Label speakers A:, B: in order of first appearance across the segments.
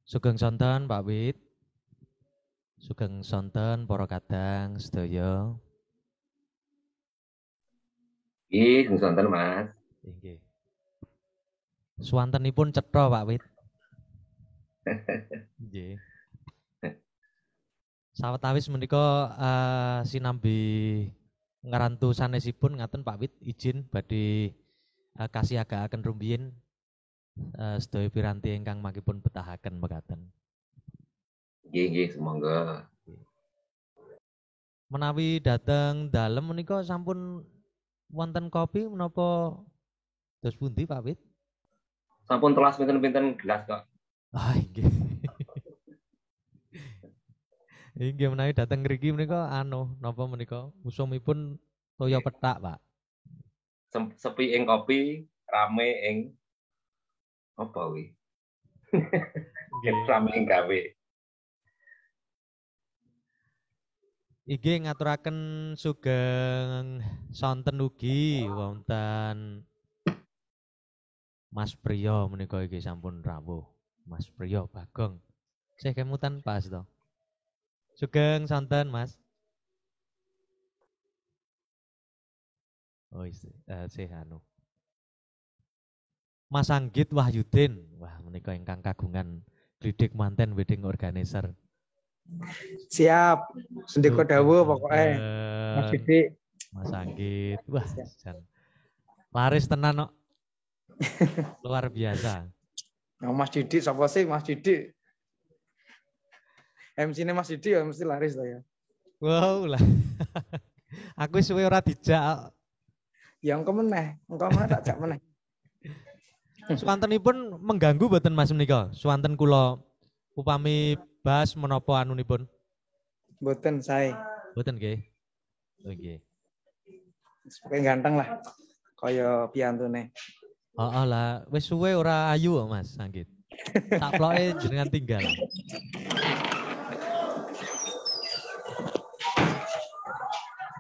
A: Sugeng sonten Pak Wit. Sugeng sonten para kadang sedaya.
B: Nggih, sugeng sonten Mas.
A: Nggih. Swantenipun cetha Pak Wit. Nggih. Sawetawis menika sinambi ngrantu sanesipun ngaten Pak Wit izin badhe kasih agakaken rumiyin sedaya piranti ingkang makipun betahaken mekaten.
B: Nggih, semoga.
A: Menawi dateng dalem menika sampun wonten kopi menapa dos pundi Pak Wit?
B: Sampun telas pinten-pinten gelas kok.
A: Ah nggih. Inggih menawi dateng mriki menika napa menika usumipun toya pethak, Pak.
B: Sepi ing kopi, rame ing apa kuwi? Rame ing gawe.
A: Inggih ngaturaken sugeng sonten ugi wonten Mas Priyo menika iki sampun rawuh. Mas Priyo Bagong. Sih kemutan Pak Asto. Sugeng sonten Mas. Oh sih anu. Mas Anggit Wahyudin. Wah menika ingkang kagungan Glidik Manten Wedding Organizer.
C: Siap. Sendiko dawuh pokoknya. Mas Didi.
A: Mas Anggit. Wah, jan. Laris tenan kok. Luar biasa.
C: Nah, Mas Didi sapa sih Mas Didi? MC-ne Mas Didi ya mesti laris to ya.
A: Wow lah. Aku suwe ora dijak.
C: Ya engko meneh tak jak meneh.
A: Swantenipun mengganggu mboten Mas menika? Swanten kula upami bas menapa anunipun?
C: Mboten sae.
A: Mboten nggih. Oh nggih.
C: Pokoke ganteng lah. Kaya piantune.
A: Heeh lah, wis suwe ora ayu kok Mas Anggit. Tak ploke jenengan tinggal.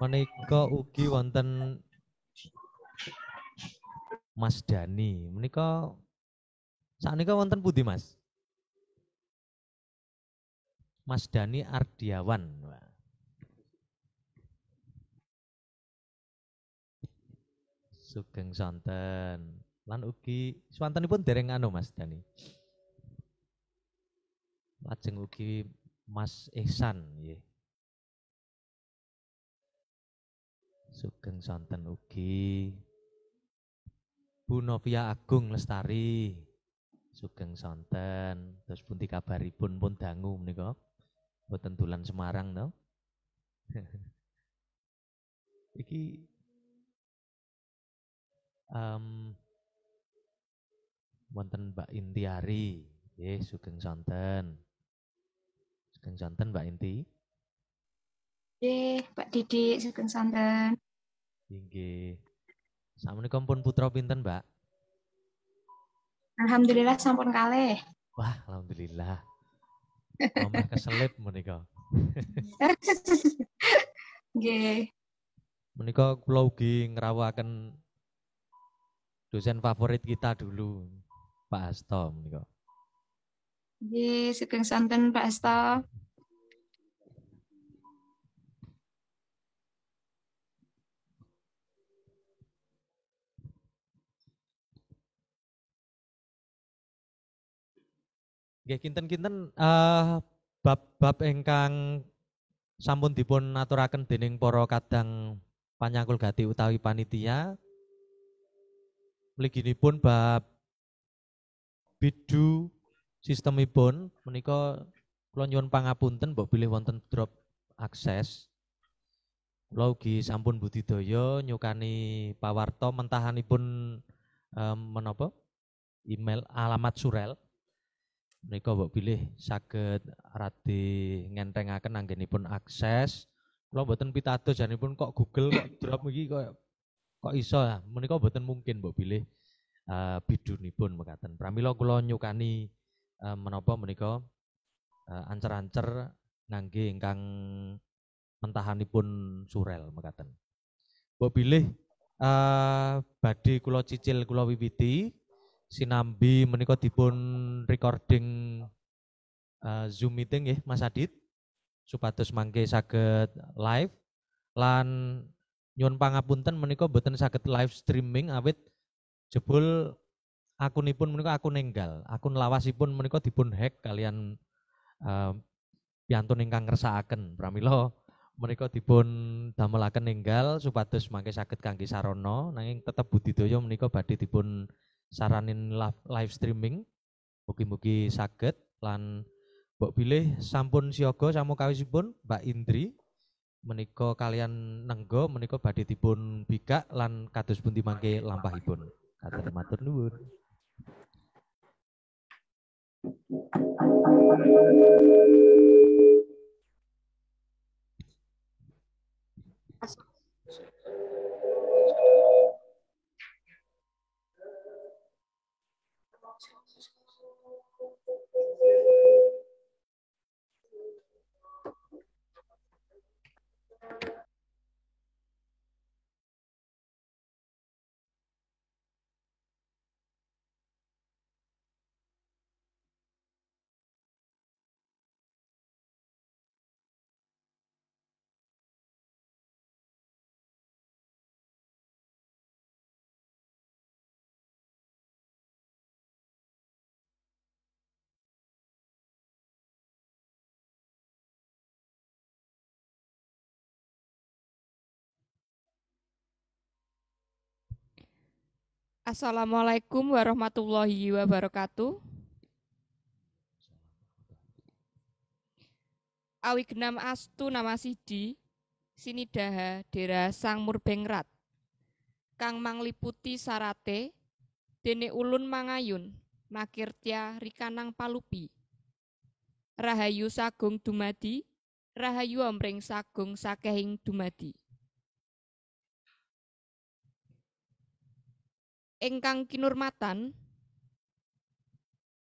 A: Menika ugi wonten Mas Dani. Menika saknika wonten pundi Mas? Mas Dani Ardiawan. Sugeng sonten. Lan ugi swantenipun dereng anu Mas Dani. Lajeng ugi Mas Ihsan nggih. Sugeng sonten ugi Bu Novia Agung Lestari. Sugeng sonten. Terus pundi kabaripun pun dangu menika? Boten dolan Semarang to? Iki wonten Mbak Intiari. Nggih, sugeng sonten. Sugeng sonten Mbak Inti.
D: Nggih, Pak Didi sugeng sonten.
A: Nggih. Sakmenika pun putra pinten, Mbak?
D: Alhamdulillah sampun kalih.
A: Wah, alhamdulillah. Omah keselip menika.
D: Nggih.
A: Menika kula ugi ngrawuhaken dosen favorit kita dulu, Pak Hasto menika.
D: Nggih, sugeng sonten Pak Hasto.
A: Nggih kinten-kinten bab-bab ingkang sampun dipun aturaken dening para kadang panyangkul gati utawi panitia. Mliginipun bab bidu sistemipun menika kula nyuwun pangapunten mbok bilih wonten drop akses. Kula ugi sampun budidaya nyukani pawarta mentahanipun menapa email alamat surel. Menika mbok bilih saged radi ngentengaken anggenipun akses. Kula mboten pitados janipun kok Google kok drop iki kok iso ya. Menika mboten mungkin mbok bilih bidunipun mekaten. Pramila kula nyukani menapa menika ancer-ancer ngangge ingkang mentahanipun surel mekaten. Mbok bilih badhe kula cicil kula wiwiti sinambi menika dipun recording Zoom meeting nggih Mas Adit supados mangke saged live lan nyuwun pangapunten menika boten saged live streaming awit jebul akunipun menika akun enggal, akun lawasipun menika dipun hack kalian piyantun ingkang ngersakaken. Pramila menika dipun damelaken enggal supados mangke saged kangge sarana nanging tetep budidaya menika badhe dipun saranin live streaming. Mugi-mugi saged lan mbok bilih sampun siaga samukawisipun Mbak Indri menika kalian nenggo menika badhe dipun bikak lan kados pundi mangke lampahipun. Katur matur nuwun.
E: Assalamualaikum warahmatullahi wabarakatuh. Awigenam astu nama sidi sinidaha dera Sang Murbengrat kang mangliputi sarate dene ulun mangayun makirtya rikanang palupi rahayu sagung dumadi rahayu amring sagung sakehing dumadi. Ingkang kinurmatan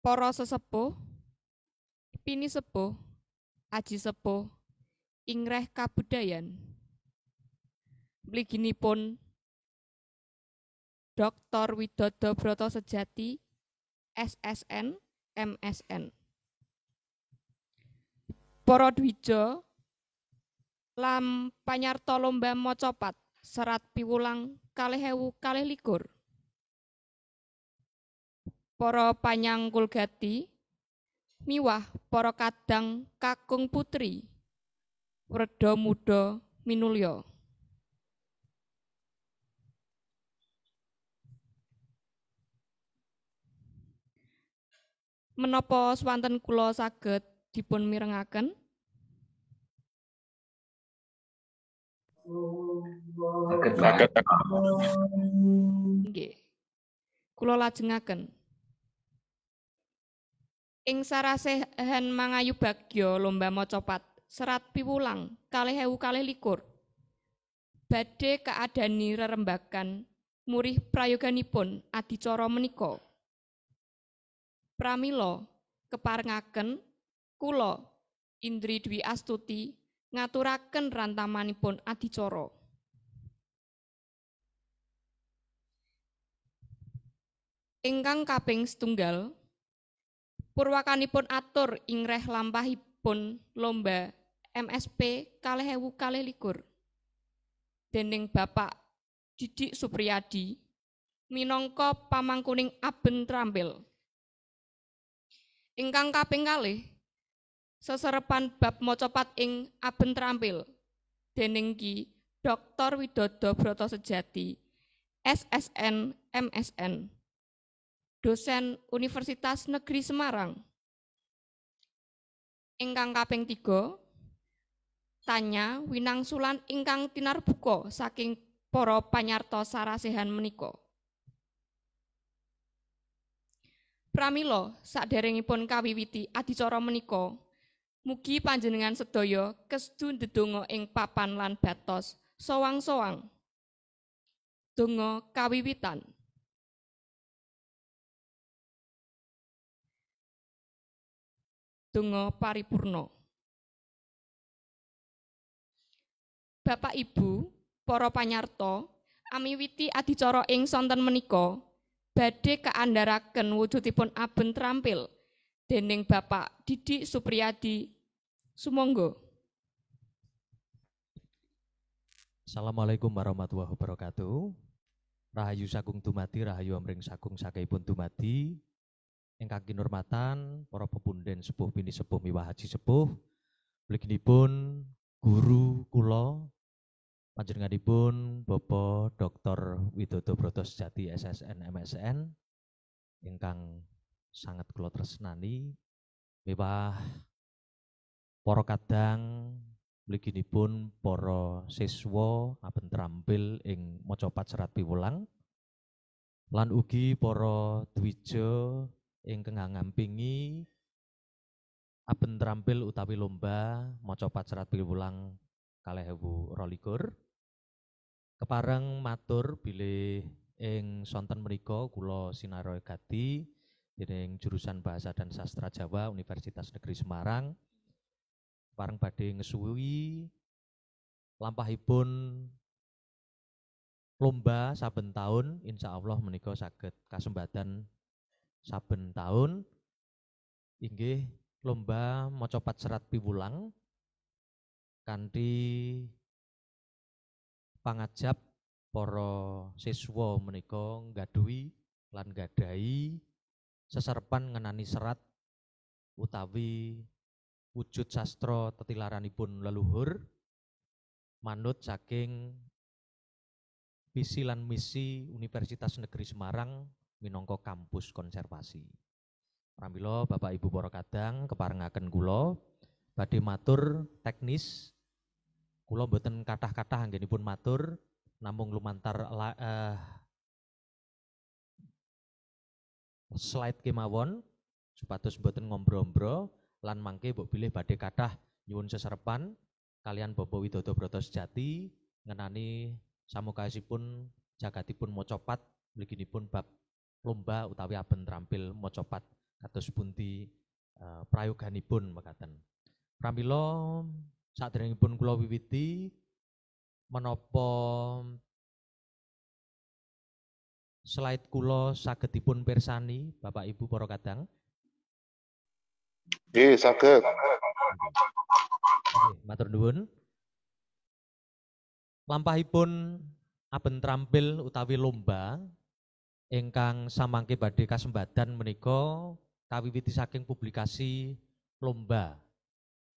E: para sesepuh, pini sepuh, aji sepuh, ingreh kabudayan. Mliginipun Dr. Widodo Broto Sejati, SSN, MSN. Para dwija lam panyarta lomba mocopat serat piwulang 2021. Para panyangkul gati, miwah para kadang kakung putri, werda muda minulya. Menapa swanten kula saged dipun mirengaken?
B: Saged.
E: Nggih. Kula lajengaken. Ing sarasehan mangayu bagya lomba mocopat serat piwulang 2021 badhe kaadani rerembagan murih prayoganipun adicara menika. Pramila keparengaken kula Indri Dwi Astuti ngaturaken rantamanipun adicara. Ingkang kaping setunggal purwakanipun atur ingreh lampahipun lomba MSP 2021 dening Bapak Didik Supriyadi minangka pamangkuning Aben Trampil. Ingkang kaping kalih seserepan bab mocopat ing Aben Trampil dening Ki Dr. Widodo Broto Sejati, SSN MSN, dosen Universitas Negeri Semarang. Ingkang kaping 3, tanya winangsulan ingkang tinarbuka saking para panyarta sarasehan menika. Pramila saderengipun kawiwiti adicara menika, mugi panjenengan sedaya kestu ndedonga ing papan lan batos sowang-sowang. Donga kawiwitan. Donga paripurna. Bapak Ibu, para panyarta, amiwiti adicara ing sonten menika badhe kaandharaken wujudipun Aben Trampil dening Bapak Didik Supriyadi. Sumangga.
A: Assalamualaikum warahmatullahi wabarakatuh. Rahayu sagung dumadi, rahayu amring sagung sakehipun dumadi. Ingkang kinurmatan para pepunden sepuh bini sepuh miwah haji sepuh, mliginipun guru kula panjenenganipun Bapak Dr. Widodo Broto Sejati SSN MSN ingkang sangat kula tresnani, miwah para kadang mliginipun para siswa Aben Trampil ing mocopat serat piwulang lan ugi para dwija ingkang ngampingi Aben Trampil utawi lomba mocopat serat piwulang 2022. Kepareng matur bilih ing sonten menika kula sinaroe gati dening jurusan Bahasa dan Sastra Jawa Universitas Negeri Semarang. Kepareng badhe ngesuwi lampahipun lomba saben taun, insyaallah menika saged kasembadan saben taun inggih lomba mocopat serat piwulang kanthi pangajap para siswa menika nggaduhi lan nggadhahi seserepan ngenani serat utawi wujud sastra tetilaranipun leluhur manut saking visi lan misi Universitas Negeri Semarang minangka kampus konservasi. Pramila Bapak Ibu para kadang keparengaken kula badhe matur teknis. Kula mboten kathah-kathah anggenipun matur, namung lumantar slide kemawon supados mboten ngombro-ombro lan mangke mbok bilih badhe kathah nyuwun seserepan kalian Bapak Widodo Broto Sejati ngenani samukaosipun jagatipun mocopat mliginipun bab lomba utawi Aben Trampil mocopat kados pundi prayoganipun mekaten. Pramila saderengipun kula wiwiti menapa slide kula saged dipun pirsani Bapak Ibu para kadang?
B: Nggih, saged.
A: Nggih, matur nuwun. Lampahipun Aben Trampil utawi lomba ingkang samangke badhe kasembadan menika kawiwiti saking publikasi lomba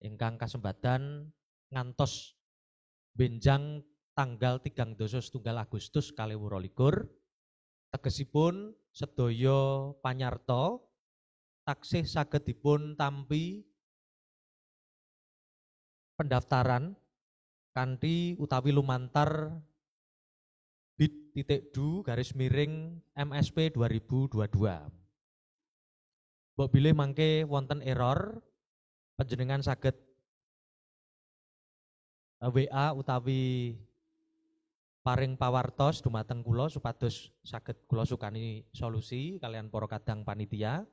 A: ingkang kasembadan ngantos benjang tanggal 31 Agustus 2022. Tegesipun sedaya panyarta taksih saged dipun tampi pendaftaran kanthi utawi lumantar bit.du/MSP 2022. Mbok bilih mangke wonten error, panjenengan saged WA utawi paring pawartos dumateng kula supados saged kula sukani solusi kalian para kadang panitia.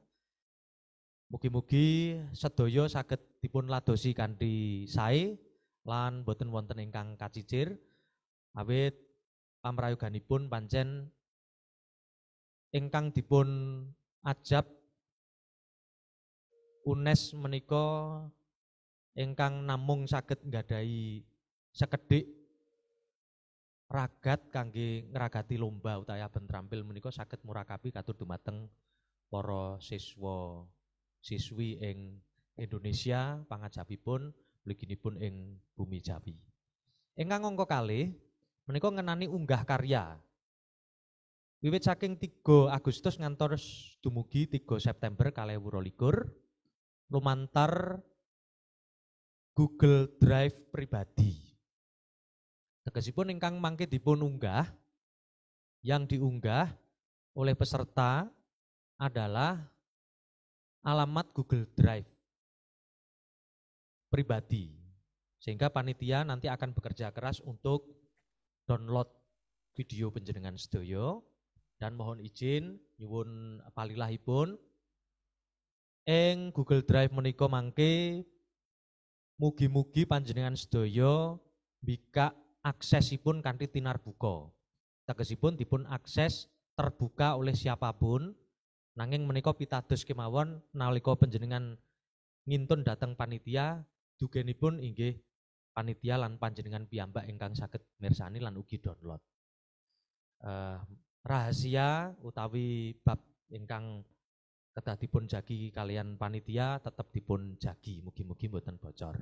A: Mugi-mugi sedaya saged dipun ladosi kanthi sae lan boten wonten ingkang kacicir awit pamrayoganipun pancen ingkang dipun ajab UNES menika ingkang namung saged nggadahi sekedhik ragat kangge ngragati lomba utawi Aben Trampil menika saged murakabi katur dumateng para siswa siswi ing Indonesia pangajapipun mliginipun ing bumi Jawi. Ingkang angka kalih menika ngenani unggah karya. Wiwit saking 3 Agustus ngantos dumugi 3 September 2022 lumantar Google Drive pribadi. Tegesipun ingkang mangke dipun unggah, yang diunggah oleh peserta adalah alamat Google Drive pribadi. Sehingga panitia nanti akan bekerja keras untuk download video panjenengan sedaya dan mohon izin nyuwun palilahipun ing Google Drive menika mangke mugi-mugi panjenengan sedaya bika aksesipun kanthi tinarbuka. Tegesipun dipun akses terbuka oleh siapapun, nanging menika pitados kemawon nalika panjenengan ngintun dhateng panitia dugenipun inggih panitia lan panjenengan piyambak ingkang saged mirsani lan ugi download. Rahasia utawi bab ingkang kedah dipun jagi kalian panitia tetap dipun jagi, mugi-mugi mboten bocor.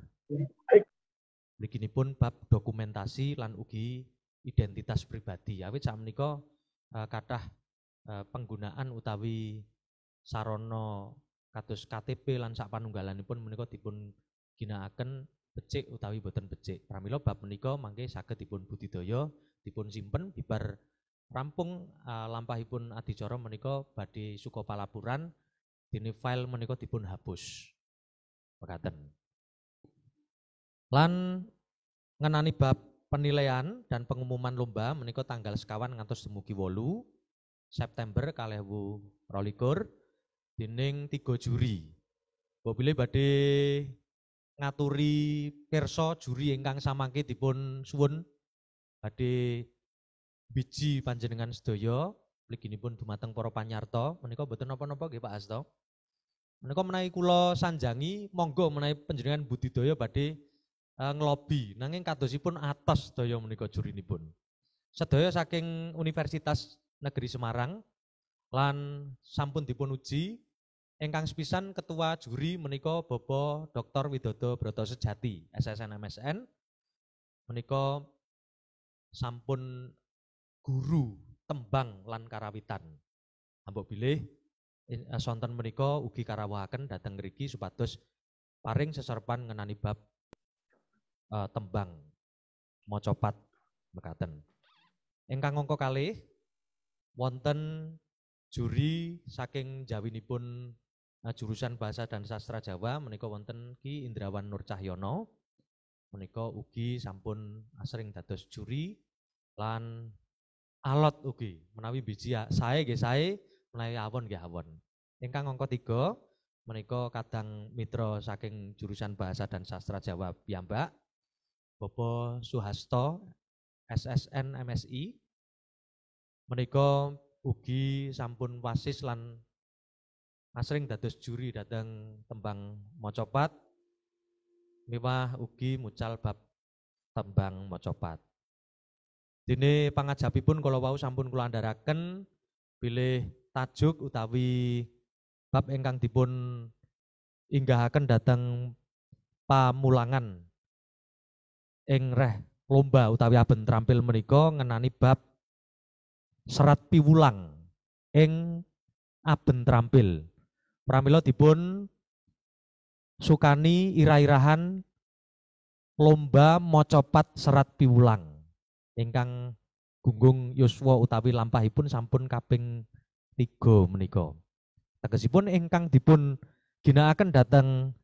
A: Mliginipun bab dokumentasi lan ugi identitas pribadi. Awit sakmenika kathah penggunaan utawi sarana kados KTP lan sapanunggalanipun menika dipun ginakaken becik utawi boten becik. Pramila bab menika mangke saged dipun budidaya, dipun simpen bibar rampung lampahipun adicara menika badhe suka palapuran dene file menika dipun hapus. Mekaten. Lan ngenani bab penilaian dan pengumuman lomba menika tanggal sekawan ngantos dumugi 8 September 2022 dening 3 juri. Bobile badhe ngaturi pirsa juri ingkang samangke dipun suwun badhe biji panjenengan sedaya mliginipun dumateng para panyarta menika boten napa-napa nggih Pak Hasto. Menika menawi kula sanjangi monggo menawi panjenengan budidaya badhe ngelobi nanging kadosipun atos sedaya menika jurinipun. Sedaya saking Universitas Negeri Semarang lan sampun dipun uji ingkang sepisan ketua juri menika Bapak Dr. Widodo Broto Sejati SSN MSN menika sampun guru tembang lan karawitan. Ambok bilih sonten menika ugi karawuhaken dhateng mriki supados paring seserpan ngenani bab tembang macapat mekaten. Ingkang angka kalih wonten juri saking jawinipun jurusan Bahasa dan Sastra Jawa menika wonten Ki Indrawan Nur Cahyono. Menika ugi sampun asring dados juri lan alot ugi menawi biji sae nggih sae, menawi awon nggih awon. Ingkang angka 3 menika kadang mitra saking jurusan Bahasa dan Sastra Jawa piyambak Bapak Suhasto SSN MSI menika ugi sampun wasis lan asring dados juri dhateng tembang macapat miwah ugi mucal bab tembang macapat. Dene pangajapipun kala wau sampun kula andharaken bilih tajuk utawi bab ingkang dipun inggahaken dhateng pamulangan ing reh lomba utawi aben trampil menika ngenani bab serat piwulang ing aben trampil. Pramila dipun sukani irah-irahan lomba macapat serat piwulang ingkang gunggung yuswa utawi lampahipun sampun kaping 3 menika. Tegesipun ingkang dipun ginakaken dhateng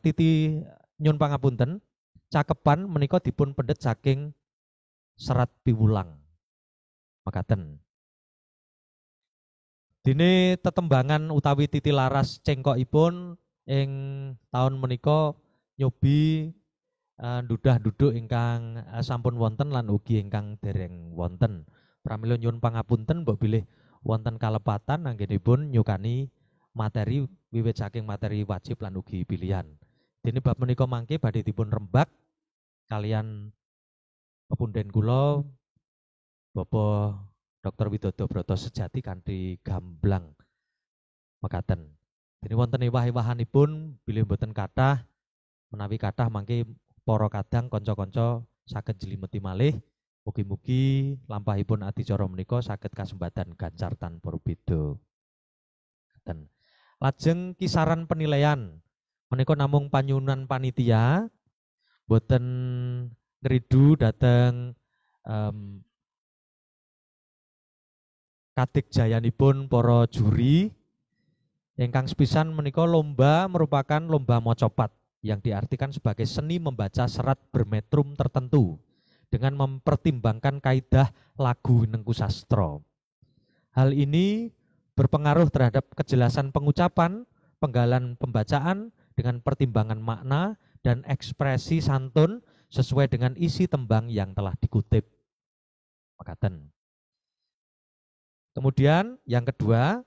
A: titi nyun pangapunten cakepan menika dipun pendet saking serat piwulang. Mekaten. Dene tetembangan utawi titi laras cengkokipun ing taun menika nyobi ndudah-nduduk ingkang sampun wonten lan ugi ingkang dereng wonten. Pramila nyuwun pangapunten mbok bilih wonten kalepatan anggenipun nyukani materi wiwit saking materi wajib lan ugi pilihan. Dene bab menika mangke badhe dipun rembak kalian pepunden kula Bapak Dr. Widodo Broto Sejati kanthi gamblang mekaten. Jadi wonten ewah-ewahanipun bilih mboten kathah menawi kathah mangke para kadang kanca-kanca saged jlimeti malih. Mugi-mugi lampahipun adicara menika saged kasembatan gancartan para beda. Lajeng kisaran penilaian menika namung panyunan panitia, boten ngridu dhateng kadik jayanipun para juri. Ingkang sepisan menika lomba merupakan lomba mocopat yang diartikan sebagai seni membaca serat bermetrum tertentu dengan mempertimbangkan kaidah lagu nengku sastra. Hal ini berpengaruh terhadap kejelasan pengucapan, penggalan pembacaan dengan pertimbangan makna dan ekspresi santun sesuai dengan isi tembang yang telah dikutip. Makaten. Kemudian yang kedua,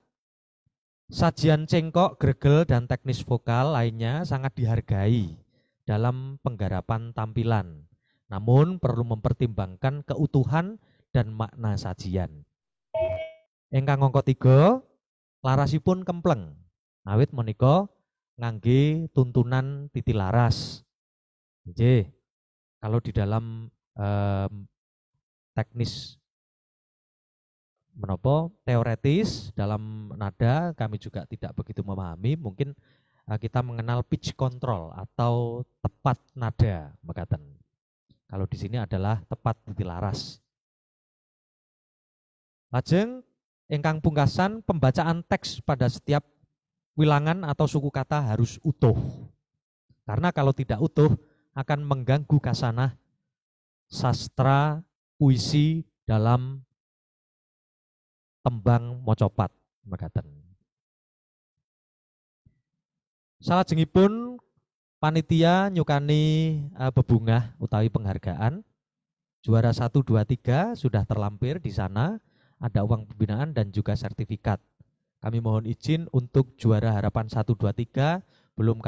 A: sajian cengkok, gregel, dan teknis vokal lainnya sangat dihargai dalam penggarapan tampilan. Namun perlu mempertimbangkan keutuhan dan makna sajian. Ingkang angka 3, larasipun kempleng. Awit menika ngangge tuntunan titilaras. Nggih. Kalau di dalam teknis menapa teoretis dalam nada kami juga tidak begitu memahami, mungkin kita mengenal pitch control atau tepat nada mekaten. Kalau di sini adalah tepat titilaras. Lajeng ingkang pungkasan pembacaan teks pada setiap wilangan atau suku kata harus utuh. Karena kalau tidak utuh akan mengganggu kasanah sastra puisi dalam tembang mocopat mekaten. Salajengipun panitia nyukani bebungah utawi penghargaan. Juara 1, 2, 3 sudah terlampir di sana, ada uang pembinaan dan juga sertifikat. Kami mohon izin untuk juara harapan 1, 2, 3 belum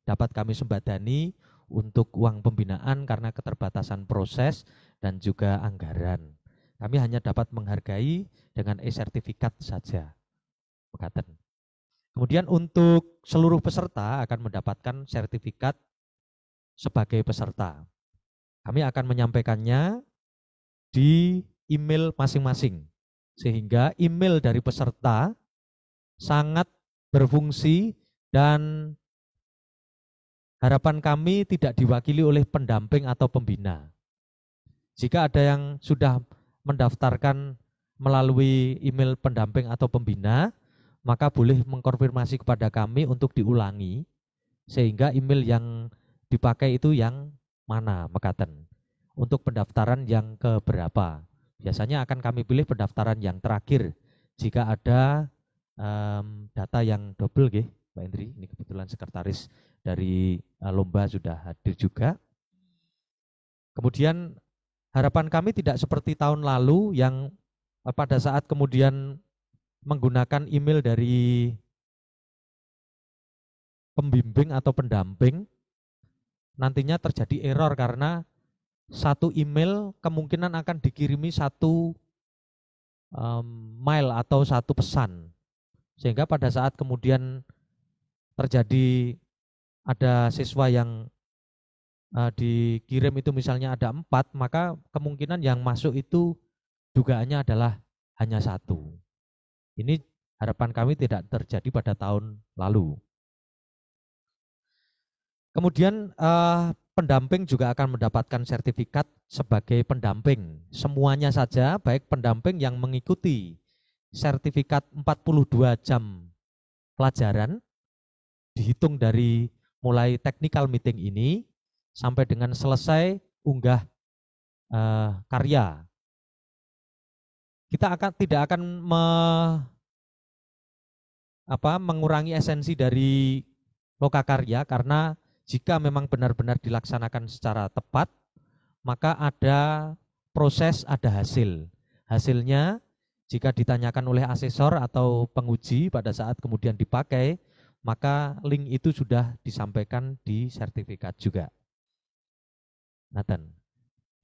A: dapat kami sembadani untuk uang pembinaan karena keterbatasan proses dan juga anggaran. Kami hanya dapat menghargai dengan e-sertifikat saja. Mekaten. Kemudian untuk seluruh peserta akan mendapatkan sertifikat sebagai peserta. Kami akan menyampaikannya di email masing-masing. Sehingga email dari peserta sangat berfungsi dan harapan kami tidak diwakili oleh pendamping atau pembina. Jika ada yang sudah mendaftarkan melalui email pendamping atau pembina, maka boleh mengkonfirmasi kepada kami untuk diulangi, sehingga email yang dipakai itu yang mana mekaten. Untuk pendaftaran yang keberapa. Biasanya akan kami pilih pendaftaran yang terakhir. Jika ada data yang double, Pak Hendri, ini kebetulan sekretaris dari lomba sudah hadir juga. Kemudian harapan kami tidak seperti tahun lalu yang pada saat kemudian menggunakan email dari pembimbing atau pendamping, nantinya terjadi error karena satu email kemungkinan akan dikirimi satu mail atau satu pesan. Sehingga pada saat kemudian terjadi ada siswa yang dikirim itu misalnya ada 4, maka kemungkinan yang masuk itu dugaannya adalah hanya 1. Ini harapan kami tidak terjadi pada tahun lalu. Kemudian pendamping juga akan mendapatkan sertifikat sebagai pendamping. Semuanya saja, baik pendamping yang mengikuti sertifikat 42 jam pelajaran, dihitung dari mulai technical meeting ini, sampai dengan selesai unggah karya. Kita tidak akan mengurangi esensi dari lokakarya karena jika memang benar-benar dilaksanakan secara tepat, maka ada proses, ada hasil. Hasilnya jika ditanyakan oleh asesor atau penguji pada saat kemudian dipakai, maka link itu sudah disampaikan di sertifikat juga. Nathan,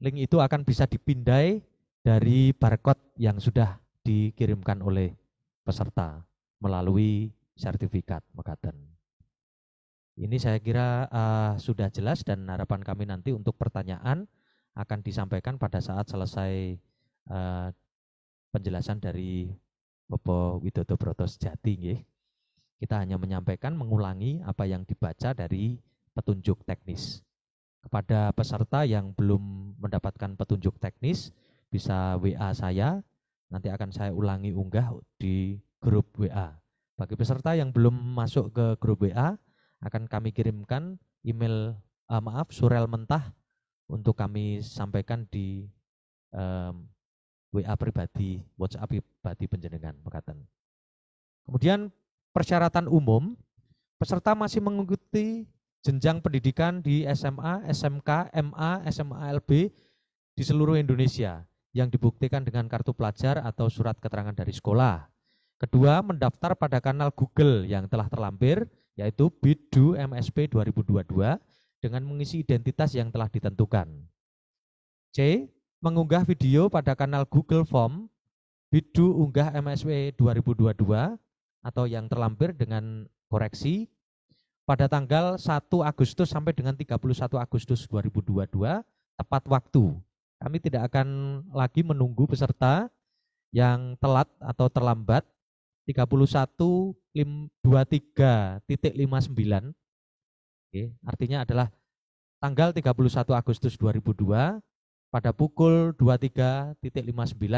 A: link itu akan bisa dipindai dari barcode yang sudah dikirimkan oleh peserta melalui sertifikat mekaten. Ini saya kira sudah jelas dan harapan kami nanti untuk pertanyaan akan disampaikan pada saat selesai penjelasan dari Bapak Widodo Broto Sejati. Nggih. Kita hanya menyampaikan, mengulangi apa yang dibaca dari petunjuk teknis. Kepada peserta yang belum mendapatkan petunjuk teknis, bisa WA saya, nanti akan saya ulangi unggah di grup WA. Bagi peserta yang belum masuk ke grup WA, akan kami kirimkan email, surel mentah untuk kami sampaikan di WA pribadi, WhatsApp pribadi panjenengan mekaten. Kemudian persyaratan umum, peserta masih mengikuti jenjang pendidikan di SMA, SMK, MA, SMA LB di seluruh Indonesia yang dibuktikan dengan kartu pelajar atau surat keterangan dari sekolah. Kedua, mendaftar pada kanal Google yang telah terlampir, yaitu Biddu MSP 2022 dengan mengisi identitas yang telah ditentukan. C, mengunggah video pada kanal Google Form Biddu unggah MSP 2022 atau yang terlampir dengan koreksi pada tanggal 1 Agustus sampai dengan 31 Agustus 2022 tepat waktu. Kami tidak akan lagi menunggu peserta yang telat atau terlambat 31.23.59. Oke, artinya adalah tanggal 31 Agustus 2002 pada pukul 23.59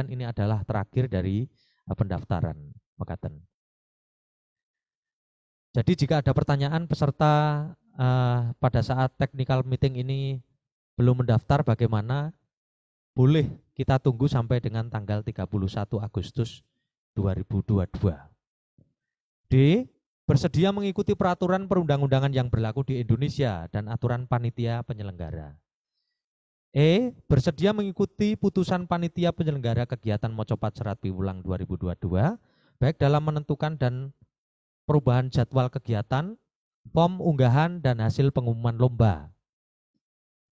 A: ini adalah terakhir dari pendaftaran mekaten. Jadi jika ada pertanyaan peserta pada saat technical meeting ini belum mendaftar bagaimana, boleh kita tunggu sampai dengan tanggal 31 Agustus 2022. D, bersedia mengikuti peraturan perundang-undangan yang berlaku di Indonesia dan aturan panitia penyelenggara. E, bersedia mengikuti putusan panitia penyelenggara kegiatan Mocopat Serat Piwulang 2022, baik dalam menentukan dan perubahan jadwal kegiatan, form unggahan, dan hasil pengumuman lomba.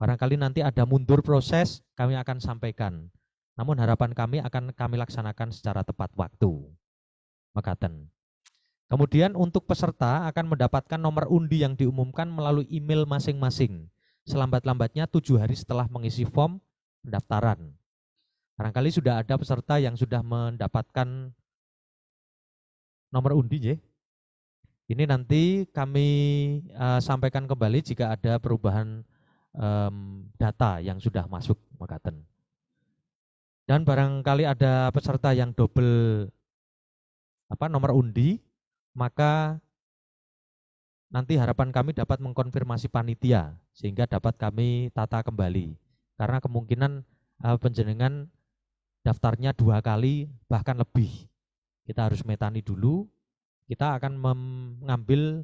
A: Barangkali nanti ada mundur proses, kami akan sampaikan. Namun harapan kami akan kami laksanakan secara tepat waktu. Mekaten. Kemudian untuk peserta akan mendapatkan nomor undi yang diumumkan melalui email masing-masing. Selambat-lambatnya 7 hari setelah mengisi form pendaftaran. Barangkali sudah ada peserta yang sudah mendapatkan nomor undi, ya. Ini nanti kami sampaikan kembali jika ada perubahan data yang sudah masuk mekaten. Dan barangkali ada peserta yang double nomor undi, maka nanti harapan kami dapat mengkonfirmasi panitia sehingga dapat kami tata kembali. Karena kemungkinan panjenengan daftarnya 2 kali bahkan lebih. Kita harus metani dulu. Kita akan mengambil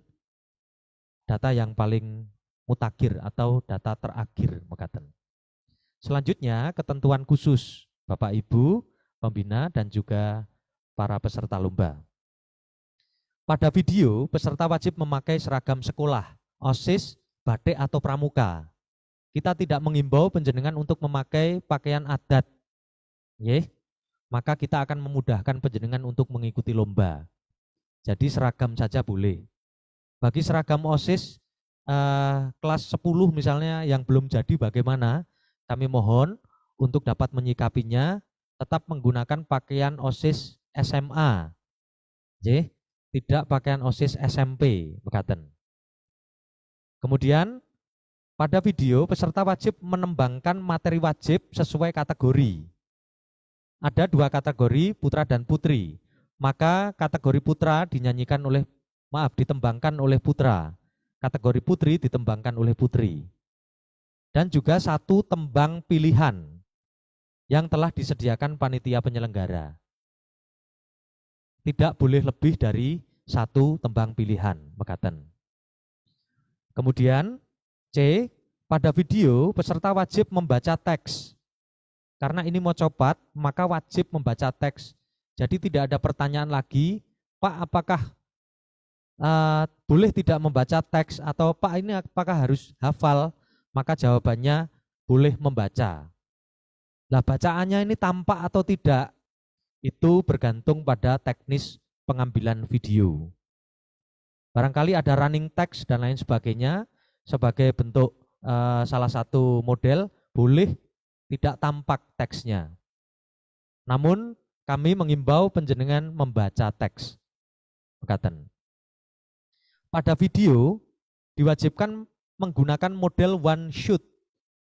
A: data yang paling mutakhir atau data terakhir mekaten. Selanjutnya ketentuan khusus Bapak Ibu, pembina dan juga para peserta lomba. Pada video, peserta wajib memakai seragam sekolah, OSIS, batik atau pramuka. Kita tidak mengimbau panjenengan untuk memakai pakaian adat. Maka kita akan memudahkan panjenengan untuk mengikuti lomba. Jadi seragam saja boleh. Bagi seragam OSIS kelas 10 misalnya yang belum jadi bagaimana, kami mohon untuk dapat menyikapinya tetap menggunakan pakaian OSIS SMA. Tidak pakaian OSIS SMP, mekaten. Kemudian pada video peserta wajib menembangkan materi wajib sesuai kategori. Ada 2 kategori, putra dan putri. Maka kategori putra ditembangkan oleh putra. Kategori putri ditembangkan oleh putri. Dan juga 1 tembang pilihan yang telah disediakan panitia penyelenggara. Tidak boleh lebih dari 1 tembang pilihan, mekaten. Kemudian C, pada video peserta wajib membaca teks. Karena ini mocopat, maka wajib membaca teks. Jadi tidak ada pertanyaan lagi, Pak apakah boleh tidak membaca teks atau Pak ini apakah harus hafal? Maka jawabannya boleh membaca. Lah bacaannya ini tampak atau tidak? Itu bergantung pada teknis pengambilan video. Barangkali ada running text dan lain sebagainya sebagai bentuk salah satu model, boleh tidak tampak teksnya. Namun kami mengimbau panjenengan membaca teks. Mekaten. Pada video diwajibkan menggunakan model one shot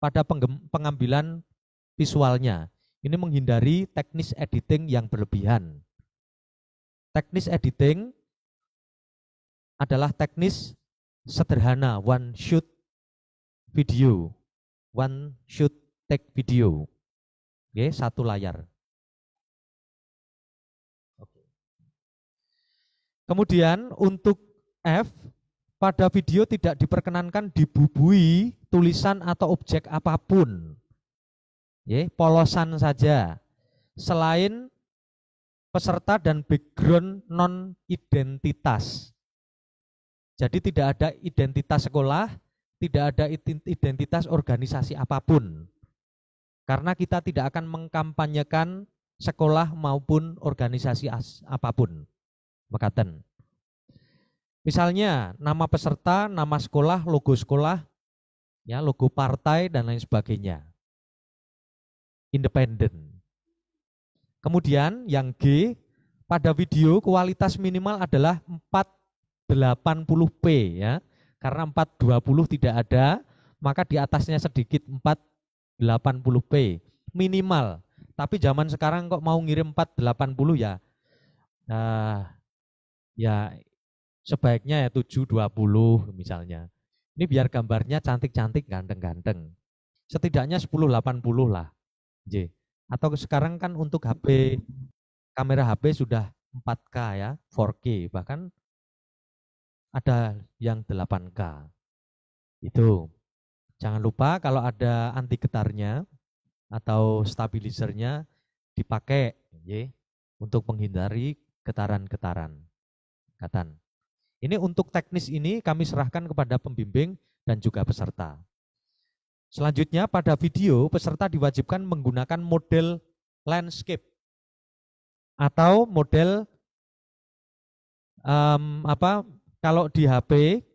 A: pada pengambilan visualnya. Ini menghindari teknis editing yang berlebihan. Teknis editing adalah teknis sederhana, one shot video, one shot take video. Oke, satu layar. Kemudian untuk F, pada video tidak diperkenankan dibubui tulisan atau objek apapun. Polosan saja. Selain peserta dan background non-identitas. Jadi tidak ada identitas sekolah, tidak ada identitas organisasi apapun. Karena kita tidak akan mengkampanyekan sekolah maupun organisasi apapun. Mekaten. Misalnya nama peserta, nama sekolah, ya logo partai dan lain sebagainya. Independen. Kemudian yang G, pada video kualitas minimal adalah 480p ya. Karena 420 tidak ada, maka di atasnya sedikit 480p minimal. Tapi zaman sekarang kok mau ngirim 480 ya. Ya sebaiknya ya 720 misalnya. Ini biar gambarnya cantik-cantik, ganteng-ganteng. Setidaknya 1080 lah. J. Atau sekarang kan untuk HP, kamera HP sudah 4K ya, 4K, bahkan ada yang 8K. Itu. Jangan lupa kalau ada anti getarnya atau stabilizernya dipakai untuk menghindari getaran-getaran. Ini untuk teknis ini kami serahkan kepada pembimbing dan juga peserta. Selanjutnya pada video peserta diwajibkan menggunakan model landscape atau model kalau di HP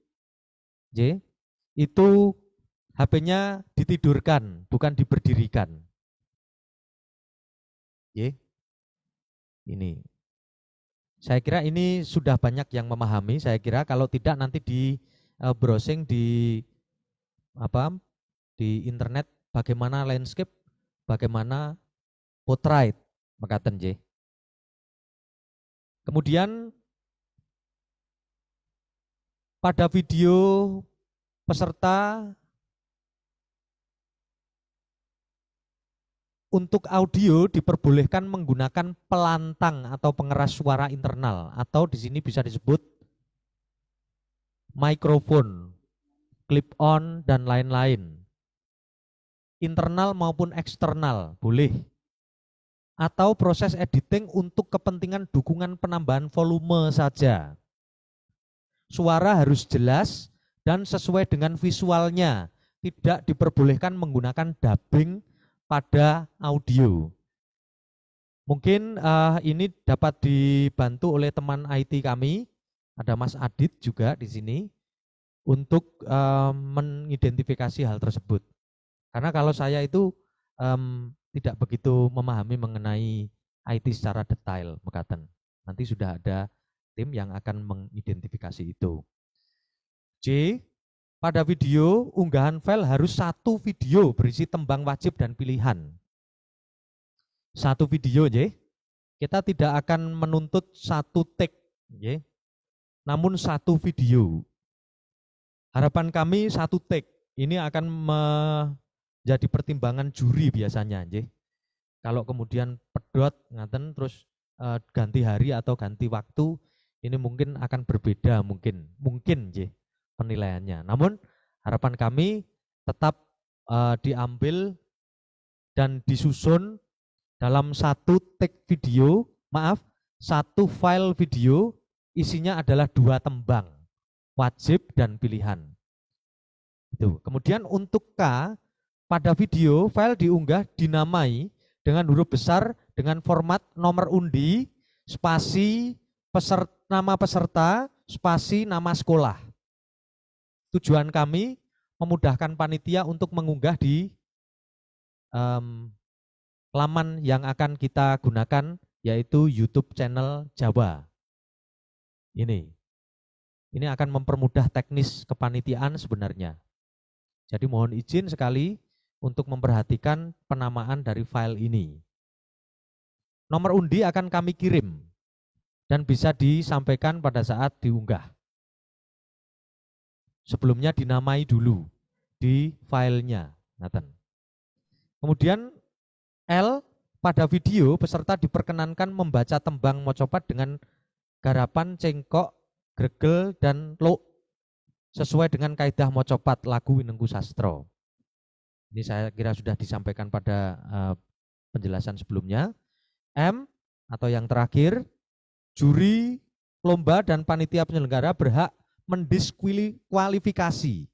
A: itu HP-nya ditidurkan bukan diberdirikan. Ini. Saya kira ini sudah banyak yang memahami. Saya kira kalau tidak nanti di browsing di internet bagaimana landscape, bagaimana portrait, mekaten J. Kemudian pada video peserta untuk audio diperbolehkan menggunakan pelantang atau pengeras suara internal atau di sini bisa disebut mikrofon, clip on dan lain-lain. Internal maupun eksternal boleh. Atau proses editing untuk kepentingan dukungan penambahan volume saja. Suara harus jelas dan sesuai dengan visualnya. Tidak diperbolehkan menggunakan dubbing pada audio. Mungkin ini dapat dibantu oleh teman IT kami, ada Mas Adit juga di sini untuk mengidentifikasi hal tersebut. Karena kalau saya itu tidak begitu memahami mengenai IT secara detail, mekaten. Nanti sudah ada tim yang akan mengidentifikasi itu. J. Pada video, unggahan file harus satu video berisi tembang wajib dan pilihan. Satu video, J. Kita tidak akan menuntut satu take, J. Namun satu video. Harapan kami satu take. Ini akan menjadi pertimbangan juri biasanya, J. Kalau kemudian pedot, ngaten, terus ganti hari atau ganti waktu, ini mungkin akan berbeda, mungkin, J. Penilaiannya. Namun harapan kami tetap diambil dan disusun dalam satu take video, satu file video isinya adalah 2 tembang, wajib dan pilihan. Itu. Kemudian untuk K, pada video file diunggah dinamai dengan huruf besar dengan format nomor undi, spasi, nama peserta, spasi nama sekolah. Tujuan kami memudahkan panitia untuk mengunggah di laman yang akan kita gunakan, yaitu YouTube channel Jawa. Ini akan mempermudah teknis kepanitiaan sebenarnya. Jadi mohon izin sekali untuk memperhatikan penamaan dari file ini. Nomor undi akan kami kirim dan bisa disampaikan pada saat diunggah. Sebelumnya dinamai dulu di filenya. Kemudian L, pada video peserta diperkenankan membaca tembang mocopat dengan garapan, cengkok, gregel, dan lo sesuai dengan kaidah mocopat lagu Winengku Sastro. Ini saya kira sudah disampaikan pada penjelasan sebelumnya. M, atau yang terakhir, juri lomba dan panitia penyelenggara berhak mendiskualifikasi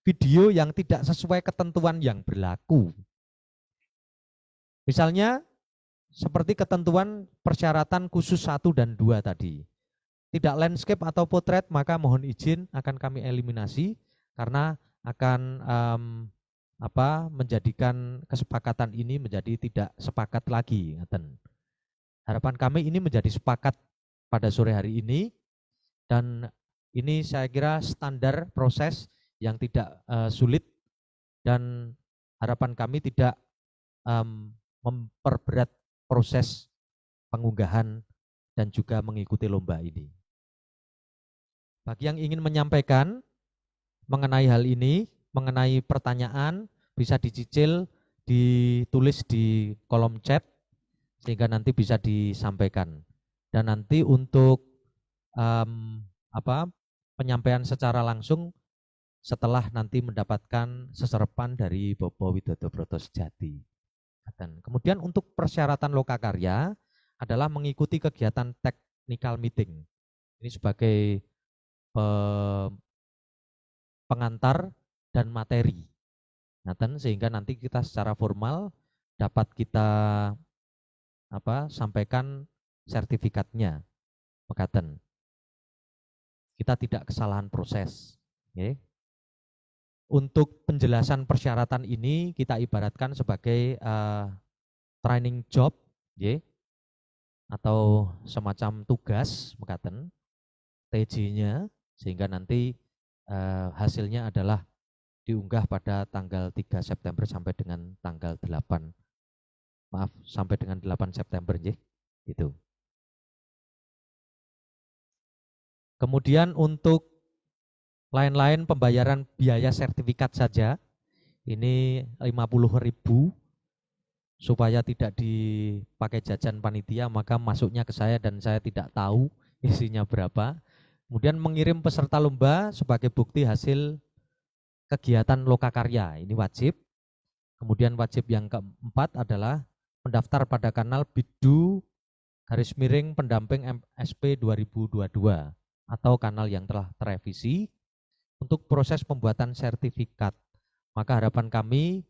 A: video yang tidak sesuai ketentuan yang berlaku. Misalnya seperti ketentuan persyaratan khusus 1 dan 2 tadi. Tidak landscape atau potret, maka mohon izin akan kami eliminasi karena akan menjadikan kesepakatan ini menjadi tidak sepakat lagi. Harapan kami ini menjadi sepakat pada sore hari ini, dan ini saya kira standar proses yang tidak sulit, dan harapan kami tidak memperberat proses pengunggahan dan juga mengikuti lomba ini. Bagi yang ingin menyampaikan mengenai hal ini, mengenai pertanyaan, bisa dicicil, ditulis di kolom chat, sehingga nanti bisa disampaikan. Dan nanti untuk penyampaian secara langsung setelah nanti mendapatkan seserapan dari Bobo Widodo Broto Sejati. Kemudian untuk persyaratan lokakarya adalah mengikuti kegiatan technical meeting. Ini sebagai pengantar dan materi. Sehingga nanti kita secara formal dapat kita sampaikan sertifikatnya. Kita tidak kesalahan proses. Okay. Untuk penjelasan persyaratan ini kita ibaratkan sebagai training job, atau semacam tugas, TJ-nya, sehingga nanti hasilnya adalah diunggah pada tanggal 3 September sampai dengan tanggal 8 September, itu. Kemudian untuk lain-lain pembayaran biaya sertifikat saja, ini 50.000, supaya tidak dipakai jajan panitia, maka masuknya ke saya dan saya tidak tahu isinya berapa. Kemudian mengirim peserta lomba sebagai bukti hasil kegiatan lokakarya, ini wajib. Kemudian wajib yang keempat adalah mendaftar pada kanal bidu_pendamping MSP 2022 atau kanal yang telah terevisi untuk proses pembuatan sertifikat. Maka harapan kami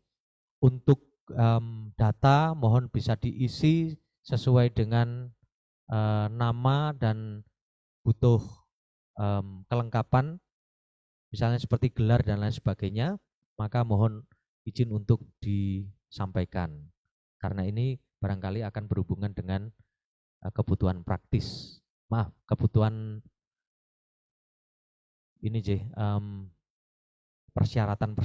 A: untuk data mohon bisa diisi sesuai dengan nama dan butuh kelengkapan, misalnya seperti gelar dan lain sebagainya, maka mohon izin untuk disampaikan. Karena ini barangkali akan berhubungan dengan kebutuhan praktis. Kebutuhan ini persyaratan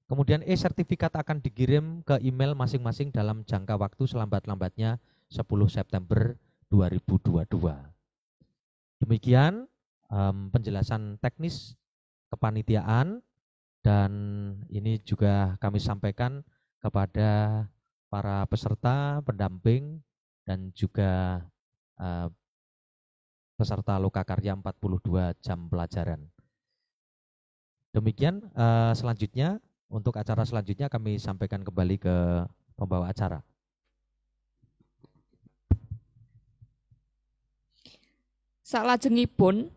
A: Kemudian sertifikat akan dikirim ke email masing-masing dalam jangka waktu selambat-lambatnya 10 September 2022. Demikian penjelasan teknis kepanitiaan, dan ini juga kami sampaikan kepada para peserta, pendamping, dan juga peserta lokakarya 42 jam pelajaran. Demikian selanjutnya, untuk acara selanjutnya kami sampaikan kembali ke pembawa acara.
E: Salajengipun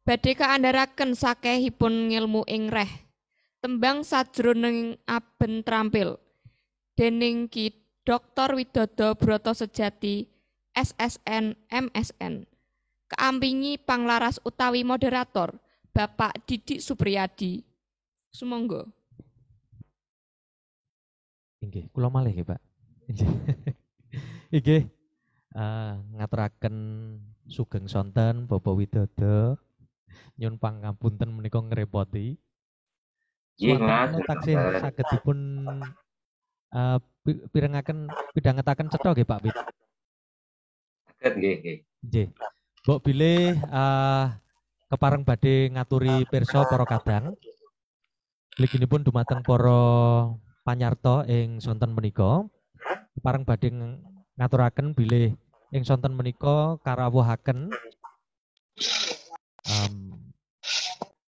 E: badhe kaandharaken sakehipun ngilmu ing reh tembang sajroning aben trampil dening Ki Dr. Widodo Broto Sejati SSN MSN keampingi panglaras utawi moderator Bapak Didik Supriyadi. Sumangga.
A: Inggih, kula malih nggih, Pak. Inggih, ngaturaken sugeng sonten Bapak Widodo. Nyun pangapunten menika ngrepoti.
B: Nggih,
A: Swanten
B: Mas.
A: kula taksih saged dipun pirengake pidhangetaken cetha nggih Pak Wid.
B: Saged nggih, nggih.
A: Nggih. Mbok bilih kepareng badhe ngaturi pirsa para kadang. Mliginipun dumateng para panyarta ing sonten menika. Kepareng badhe ngaturaken bilih ing sonten menika karawuhaken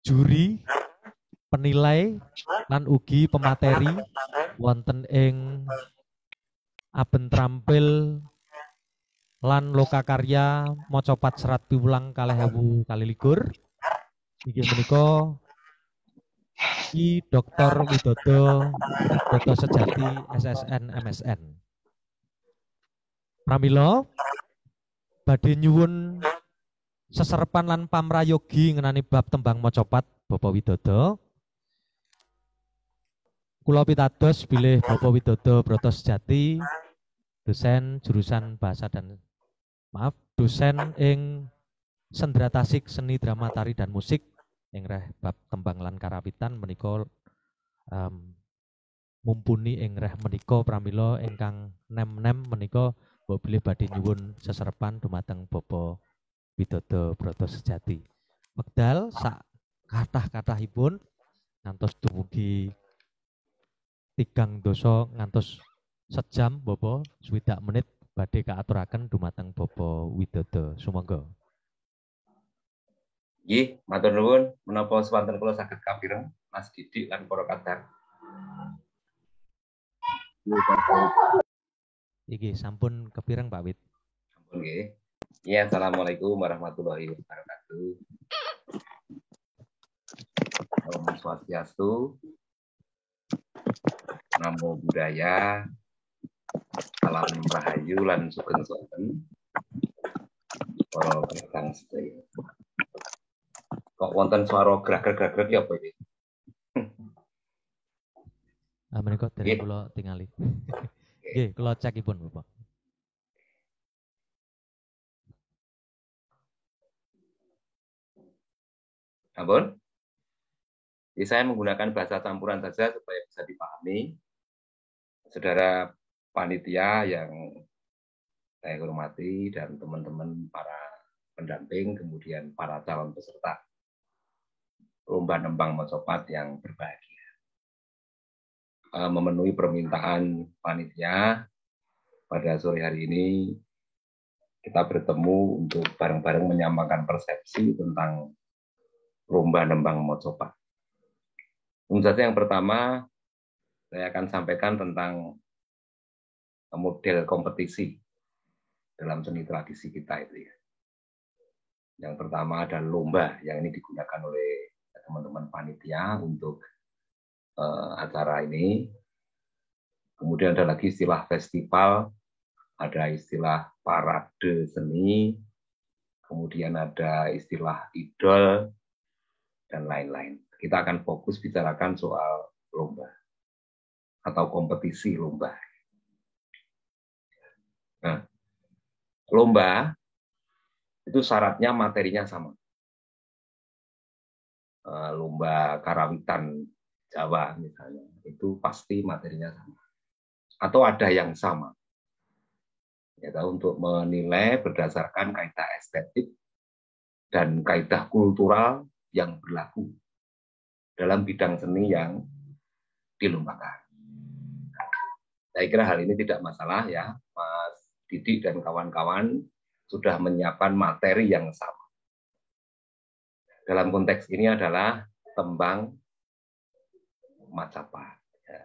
A: juri, penilai lan ugi pemateri wonten ing Aben Trampil lan lokakarya macapat serat piwulang 2021. Inggih menika I Dr. Widodo Broto Sejati SSN MSN. Pramila badhe nyuwun seserepan lan pamrayogi ngenani bab tembang macapat Bapak Widodo. Kula pitados bilih Bapak Widodo Broto Sejati dosen jurusan bahasa dan dosen ing Sendra Tasik Seni Drama Tari dan Musik ing reh bab tembang lan karawitan menika mumpuni ing reh menika pramila ingkang nem-nem menika mbok bilih badhe nyuwun seserepan dumateng Bapak Widodo Broto Sejati. Wekdal sak kathah-kathahipun ngantos dumugi 3 dosa ngantos sejam Bapak 60 menit badhe kaaturaken dumateng Bapak Widodo. Sumangga.
B: Nggih, matur nuwun menapa swanten kula saged kapireng Mas Didik lan para kadang.
A: Iki sampun kepireng Pak Wid.
B: Sampun nggih. Ya, assalamualaikum warahmatullahi wabarakatuh. Om Swastiastu. Namo Buddhaya. Salam rahayu lan sugeng sonten. Para kadang sedaya. Kok wonten swara grag-grag ya apa iki?
A: Menika dereng kula tingali. Nggih, kula cekipun Bapak.
B: Ampun. Jadi saya menggunakan bahasa campuran saja supaya bisa dipahami. Saudara panitia yang saya hormati dan teman-teman para pendamping, kemudian para calon peserta lomba nembang macapat yang berbahagia. Memenuhi permintaan panitia, pada sore hari ini kita bertemu untuk bareng-bareng menyampaikan persepsi tentang lomba nembang macapat. Yang pertama, saya akan sampaikan tentang model kompetisi dalam seni tradisi kita itu ya. Yang pertama adalah lomba yang ini digunakan oleh teman-teman panitia untuk acara ini. Kemudian ada lagi istilah festival, ada istilah parade seni, kemudian ada istilah idol, dan lain-lain. Kita akan fokus bicarakan soal lomba atau kompetisi lomba. Nah, lomba itu syaratnya materinya sama. Lomba karawitan Jawa misalnya, itu pasti materinya sama. Atau ada yang sama. Ya, untuk menilai berdasarkan kaidah estetik dan kaidah kultural yang berlaku dalam bidang seni yang dilombakan. Saya kira hal ini tidak masalah ya, Mas Didik dan kawan-kawan sudah menyiapkan materi yang sama. Dalam konteks ini adalah tembang macapat. Ya.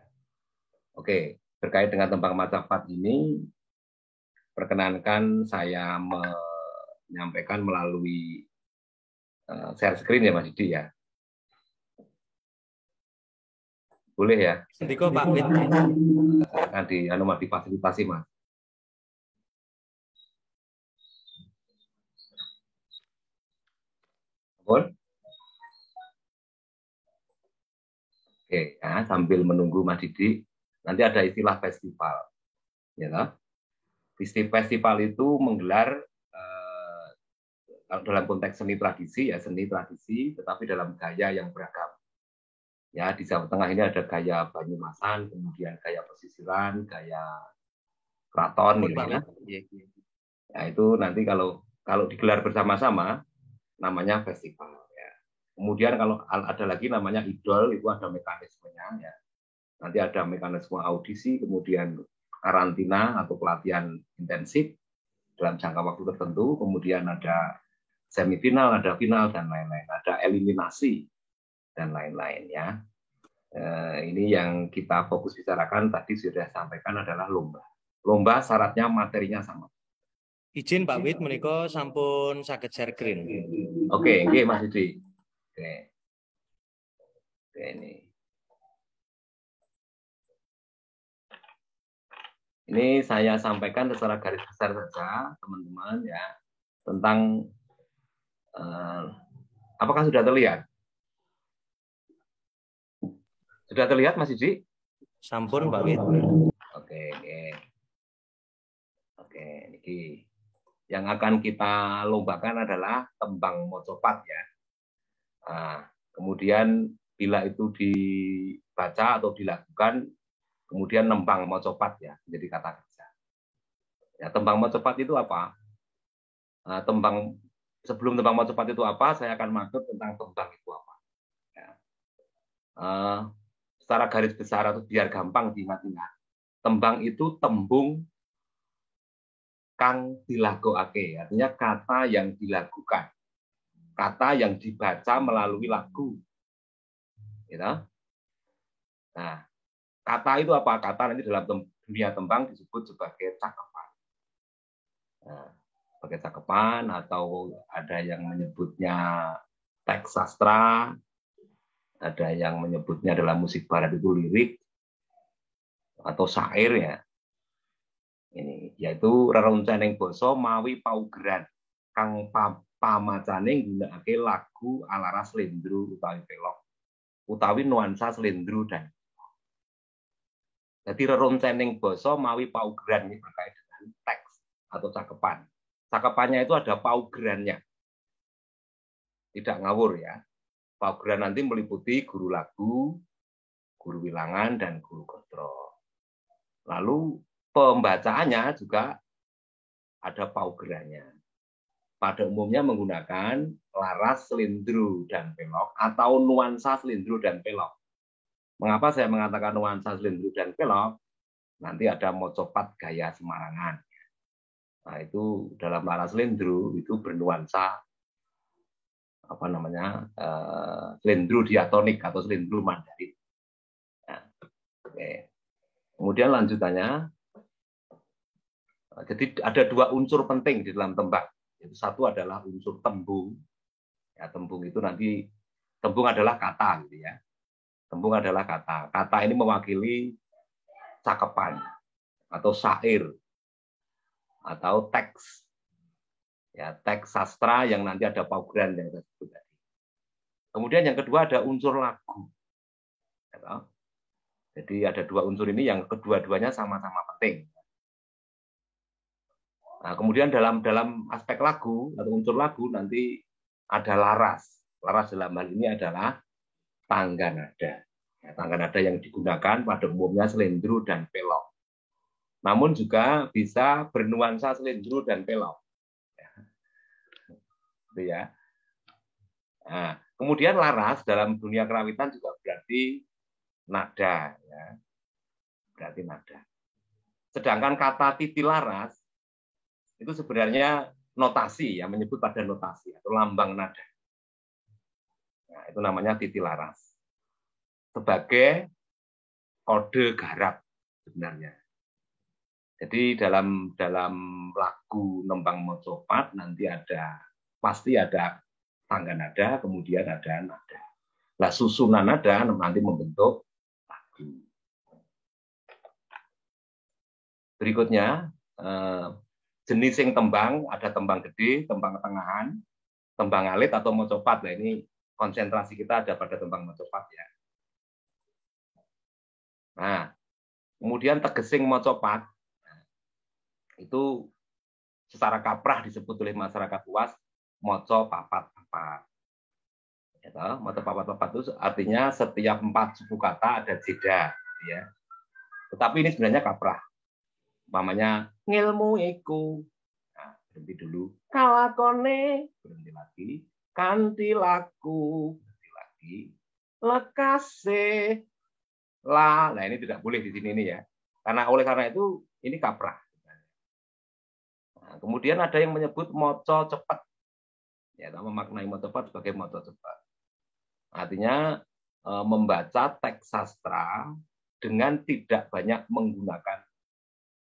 B: Oke, terkait dengan tembang macapat ini, perkenankan saya menyampaikan melalui share screen ya Mas Didi ya. Boleh ya?
F: Sendiko Pak Wid.
B: Akan difasilitasi Mas. telepon. Oke, ya, sambil menunggu Mas Didi, nanti ada istilah festival. Ya, festival itu menggelar kalau dalam konteks seni tradisi ya seni tradisi, tetapi dalam gaya yang beragam. Ya, di Jawa Tengah ini ada gaya Banyumasan, kemudian gaya pesisiran, gaya keraton, gitu ya. Ya, itu nanti kalau digelar bersama-sama namanya festival. Ya. Kemudian kalau ada lagi namanya idol, itu ada mekanismenya. Ya. Nanti ada mekanisme audisi, kemudian karantina atau pelatihan intensif dalam jangka waktu tertentu, kemudian ada semifinal, ada final, dan lain-lain. Ada eliminasi, dan lain-lain. Ya. Ini yang kita fokus bicarakan tadi sudah sampaikan adalah lomba. Lomba syaratnya materinya sama.
F: Izin Pak Wid, menika sampun saged share screen.
B: Oke, nggih Mas Didi. Oke. Oke, ini saya sampaikan secara garis besar saja, teman-teman ya, tentang apakah sudah terlihat? Sudah terlihat Mas Didi?
F: Sampun Pak Wid.
B: Oke, oke. Oke, ini yang akan kita lombakan adalah tembang mocopat ya. Nah, kemudian bila itu dibaca atau dilakukan, kemudian nembang mocopat ya, jadi kata kerja. Ya, tembang mocopat itu apa? Sebelum tembang mocopat itu apa, saya akan maksud tentang tembang itu apa. Ya. Secara garis besar atau biar gampang diingat-ingat, tembang itu tembung kang dilagokake, artinya kata yang dilakukan, kata yang dibaca melalui lagu, gitu. Nah, kata itu apa? Kata nanti dalam dunia tembang disebut sebagai cakepan. Nah, sebagai cakepan atau ada yang menyebutnya teks sastra, ada yang menyebutnya dalam musik barat itu lirik atau syair ya. Ini yaitu reroncaning basa mawi paugeran kang pamacane nggunakake lagu alaras slendro utawi pelok utawi nuansa slendro dan jadi reroncaning basa mawi paugeran ini berkait dengan teks atau cakepan. Cakepannya itu ada paugerannya. Tidak ngawur ya. Paugeran nanti meliputi guru lagu, guru wilangan dan guru kontrol. Lalu pembacaannya juga ada paugerannya. Pada umumnya menggunakan laras, slendro, dan pelok atau nuansa slendro dan pelok. Mengapa saya mengatakan nuansa slendro dan pelok? Nanti ada mocopat gaya Semarangan. Nah, itu dalam laras slendro itu bernuansa slendro diatonik atau slendro Mandarin. Nah, oke. Kemudian lanjutannya, jadi ada dua unsur penting di dalam tembang. Yaitu satu adalah unsur tembung. Ya, tembung itu nanti tembung adalah kata, gitu ya. Tembung adalah kata. Kata ini mewakili cakepan atau syair atau teks. Ya, teks sastra yang nanti ada paugeran yang saya sebut tadi. Kemudian yang kedua ada unsur lagu. Ya, jadi ada dua unsur ini yang kedua-duanya sama-sama penting. Nah, kemudian dalam aspek lagu atau unsur lagu nanti ada laras. Laras dalam hal ini adalah tangga nada. Ya, tangga nada yang digunakan pada umumnya slendro dan pelok. Namun juga bisa bernuansa slendro dan pelok. Ya. Nah, kemudian laras dalam dunia kerawitan juga berarti nada, ya. Berarti nada. Sedangkan kata titi laras itu sebenarnya notasi, ya, menyebut pada notasi atau lambang nada. Nah, itu namanya titi laras. Sebagai kode garap sebenarnya. Jadi dalam lagu nembang mocopat nanti pasti ada tangga nada, kemudian ada nada. Nah, susunan nada nanti membentuk lagu. Berikutnya, jenis yang tembang, ada tembang gede, tembang tengahan, tembang alit atau mocopat. Nah, ini konsentrasi kita ada pada tembang mocopat ya. Nah, kemudian tegesing mocopat itu secara kaprah disebut oleh masyarakat luas moco papat papat. Ya, moco papat papat itu artinya setiap 4 suku kata ada jeda, ya. Tetapi ini sebenarnya kaprah. Umpamanya ngilmu iku. Nah, berhenti dulu. Kalakone, berhenti lagi. Kanti laku, berhenti lagi. Lekase lah. Nah, ini tidak boleh di sini ini ya. Karena itu ini kaprah. Nah, kemudian ada yang menyebut moco cepat. Ya, memaknai moco cepat sebagai moco cepat. Artinya membaca teks sastra dengan tidak banyak menggunakan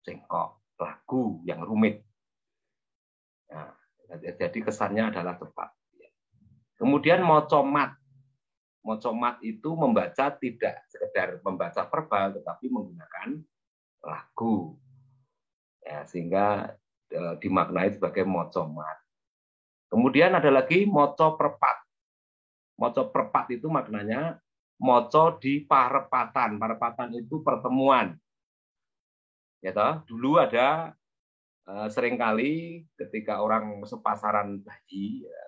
B: cengkok, lagu yang rumit. Nah, jadi kesannya adalah cepat. Kemudian mocomat. Mocomat itu membaca tidak sekedar membaca verbal, tetapi menggunakan lagu. Ya, sehingga dimaknai sebagai mocomat. Kemudian ada lagi moco perpat. Moco perpat itu maknanya moco di parepatan. Parepatan itu pertemuan. Ya toh, dulu ada seringkali ketika orang sepasaran bayi ya,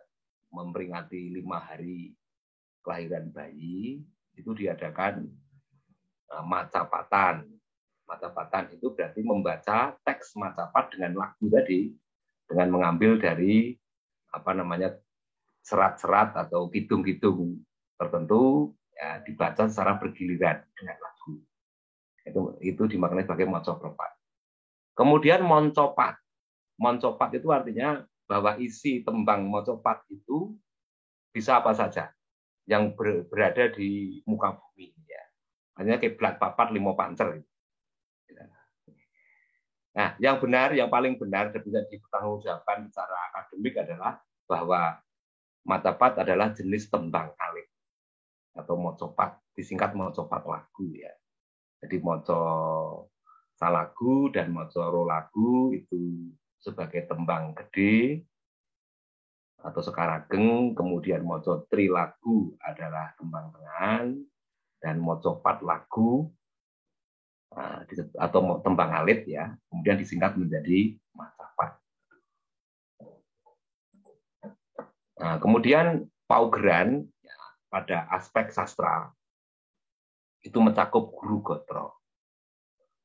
B: memperingati 5 hari kelahiran bayi, itu diadakan macapatan. Macapatan itu berarti membaca teks macapat dengan lagu tadi, dengan mengambil dari serat-serat atau kidung-kidung tertentu ya, dibaca secara bergiliran dengan lagu. Itu dimaknai sebagai mocopat. Kemudian moncopat. Moncopat itu artinya bahwa isi tembang mocopat itu bisa apa saja yang berada di muka bumi ya. Artinya kiblat papat limo pancer. Nah, yang benar, yang paling benar dan bisa dipertanggungjawabkan secara akademik adalah bahwa mocopat adalah jenis tembang alit atau mocopat, disingkat mocopat lagu ya. Jadi moco salagu dan moco rolagu itu sebagai tembang gede atau sekarageng, kemudian moco trilagu adalah tembang tengahan dan mocopat lagu atau tembang alit ya, kemudian disingkat menjadi mocopat. Nah, kemudian paugeran ya, pada aspek sastra itu mencakup guru gotro.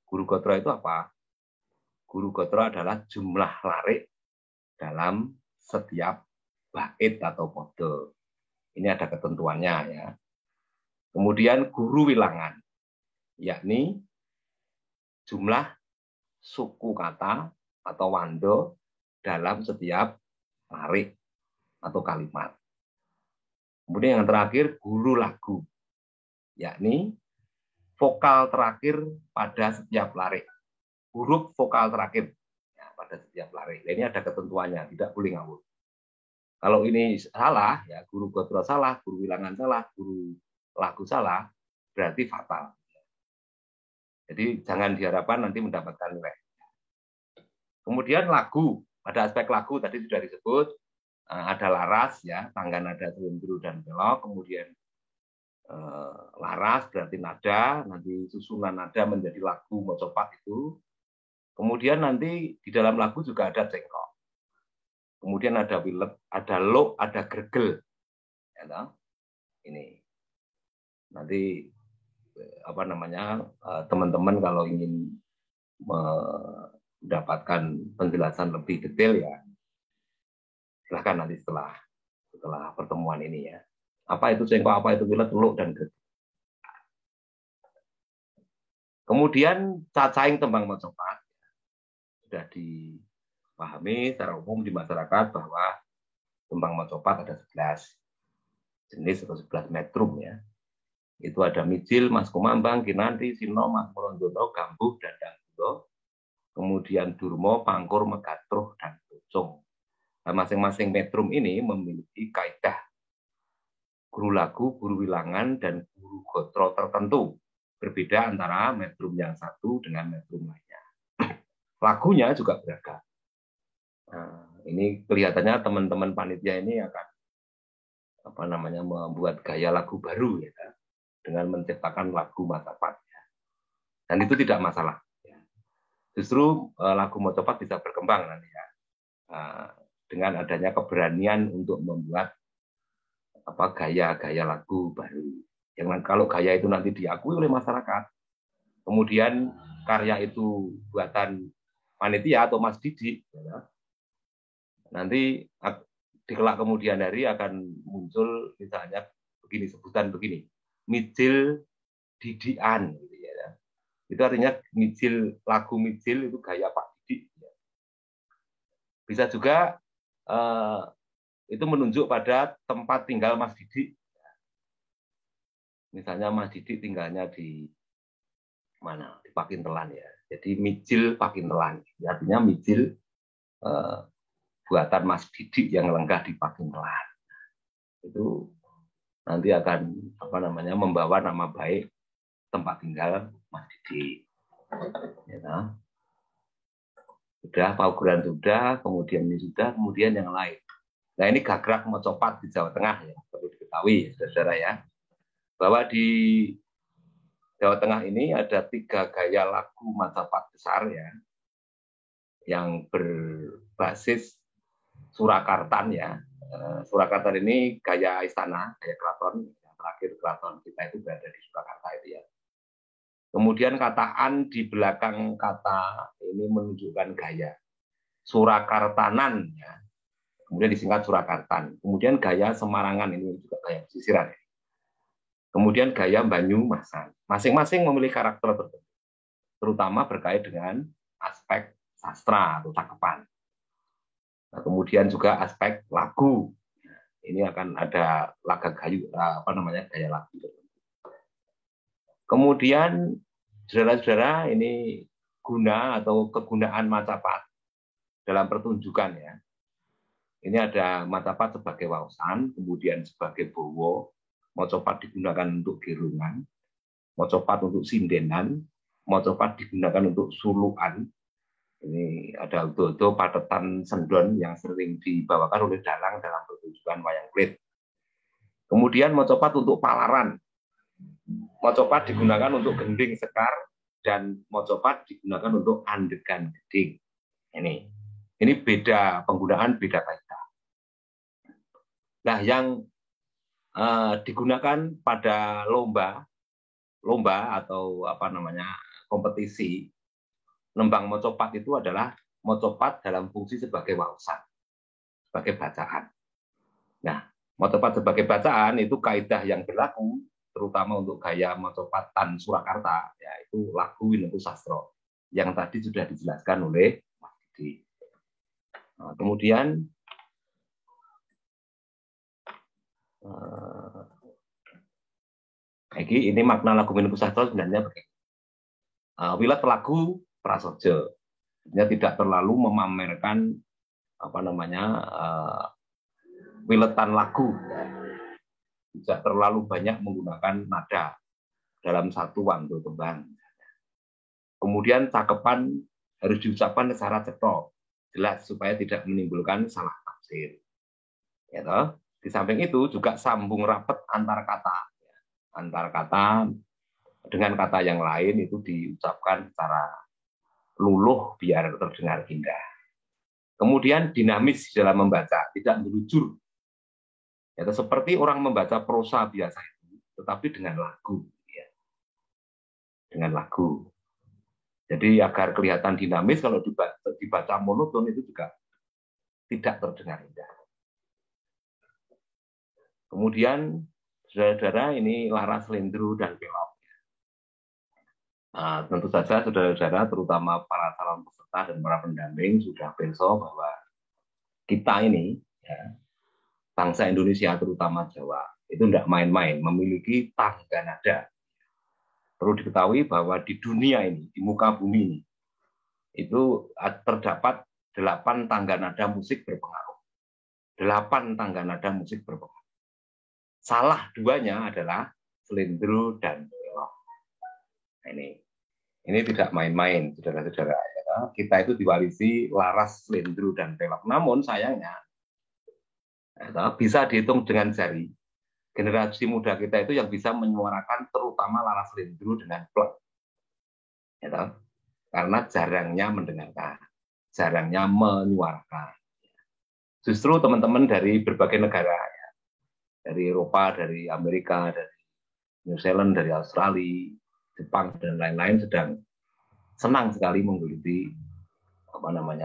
B: Guru gotro itu apa? Guru gotro adalah jumlah larik dalam setiap bait atau pode. Ini ada ketentuannya ya. Kemudian guru wilangan, yakni jumlah suku kata atau wando dalam setiap larik atau kalimat. Kemudian yang terakhir guru lagu, yakni vokal terakhir pada setiap larik. Huruf vokal terakhir ya, pada setiap larik. Ini ada ketentuannya, tidak boleh ngawur. Kalau ini salah, ya guru gotro salah, guru wilangan salah, guru lagu salah, berarti fatal. Jadi jangan diharapkan nanti mendapatkan nilai. Kemudian lagu, pada aspek lagu tadi sudah disebut ada laras ya, tangga nada selindru dan belok, kemudian laras berarti nada, nanti susunan nada menjadi lagu mocopat itu. Kemudian nanti di dalam lagu juga ada cengkok. Kemudian ada wilep, ada lo, ada gregel. Ya, ini. Nanti teman-teman kalau ingin mendapatkan penjelasan lebih detail ya silahkan nanti setelah pertemuan ini ya. Apa itu cengkok, apa itu wilep, lo, dan gregel. Kemudian cacahing tembang mocopat sudah dipahami secara umum di masyarakat bahwa tembang mocopat ada 11 jenis atau 11 metrum ya. Itu ada mijil, mas kumambang, kinanti, sino, mas morondono, gambuh, dan dangdulo. Kemudian durmo, pangkur, megatruh, dan pucung. Nah, masing-masing metrum ini memiliki kaidah guru lagu, guru wilangan, dan guru gotro tertentu. Berbeda antara metrum yang satu dengan metrum lainnya. Lagunya juga beragam. Nah, Ini kelihatannya teman-teman panitia ini akan membuat gaya lagu baru ya, dengan menciptakan lagu Macapat. Dan itu tidak masalah. Justru lagu Macapat bisa berkembang nanti ya, dengan adanya keberanian untuk membuat gaya-gaya lagu baru. Yang kalau gaya itu nanti diakui oleh masyarakat, kemudian karya itu buatan panitia atau Mas Didi, ya, nanti di kelak kemudian hari akan muncul misalnya begini, sebutan begini, Mijil Didian, gitu ya. Itu artinya Mijil, lagu Mijil itu gaya Pak Didi. Bisa juga itu menunjuk pada tempat tinggal Mas Didi. Misalnya Mas Didi tinggalnya di mana? Di Pakintelan ya. Jadi Mijil Pakintelan. Artinya Mijil buatan Mas Didi yang lenggah di Pakintelan. Itu nanti akan membawa nama baik tempat tinggal Mas Didi. Ya. Sudah, paukuran sudah, kemudian ini sudah, kemudian yang lain. Nah ini Gagrak Macapat di Jawa Tengah ya, perlu diketahui saudara-saudara ya, bahwa di Jawa Tengah ini ada 3 gaya lagu Macapat besar ya, yang berbasis Surakartan ya. Surakartan ini gaya istana, gaya keraton, yang terakhir keraton kita itu berada di Surakarta itu ya. Kemudian kata an di belakang kata ini menunjukkan gaya Surakartanan ya. Kemudian disingkat Surakartan. Kemudian gaya Semarangan ini juga gaya pesisiran. Kemudian gaya Banyumasan. Masing-masing memiliki karakter tertentu, terutama berkait dengan aspek sastra atau cakepan. Nah, kemudian juga aspek lagu. Ini akan ada laga gayu, gaya lagu. Kemudian saudara-saudara, ini guna atau kegunaan Macapat dalam pertunjukan ya. Ini ada Macapat sebagai waosan, kemudian sebagai bowo, Macapat digunakan untuk gerungan, Macapat untuk sindenan, Macapat digunakan untuk suluan. Ini ada odo-odo patetan sendon yang sering dibawakan oleh dalang dalam pertunjukan wayang kulit. Kemudian Macapat untuk palaran. Macapat digunakan untuk gending sekar dan Macapat digunakan untuk andegan gending. Ini beda penggunaan, beda kaidah. Nah, yang digunakan pada lomba atau kompetisi nembang Macapat itu adalah Macapat dalam fungsi sebagai waosan, sebagai bacaan. Nah, Macapat sebagai bacaan itu kaidah yang berlaku terutama untuk gaya Macapatan Surakarta, yaitu lagu Winetu Sastro yang tadi sudah dijelaskan oleh Mas Didi. Nah, kemudian ini makna lagu Winetu Sastro sebenarnya begini. Wilet lagu prasaja, sebenarnya tidak terlalu memamerkan wiletan lagu. Tidak terlalu banyak menggunakan nada dalam satu wantu tembang. Kemudian cakepan harus diucapkan secara cetha, jelas supaya tidak menimbulkan salah tafsir. Ya toh? Di samping itu juga sambung rapat antar kata dengan kata yang lain itu diucapkan secara luluh biar terdengar indah. Kemudian dinamis dalam membaca, tidak melujur. Ya, seperti orang membaca prosa biasa itu, tetapi dengan lagu. Ya. Dengan lagu. Jadi agar kelihatan dinamis, kalau dibaca monoton itu juga tidak terdengar indah. Kemudian, saudara-saudara, ini laras, lendru, dan pelok. Nah, tentu saja saudara-saudara, terutama para calon peserta dan para pendamping sudah perso bahwa kita ini, ya, bangsa Indonesia terutama Jawa, itu tidak main-main, memiliki tangga nada. Perlu diketahui bahwa di dunia ini, di muka bumi ini, itu terdapat 8 tangga nada musik berpengaruh. 8 tangga nada musik berpengaruh. Salah 2-nya adalah selendro dan pelok. Nah, ini tidak main-main, saudara-saudara. Ya. kita itu diwarisi laras, slendro, dan pelok. Namun sayangnya bisa dihitung dengan jari. Generasi muda kita itu yang bisa menyuarakan terutama laras, slendro, dengan plek. Karena jarangnya mendengarkan, jarangnya menyuarakan. Justru teman-teman dari berbagai negara, ya, dari Eropa, dari Amerika, dari New Zealand, dari Australia, Jepang, dan lain-lain sedang senang sekali menggeluti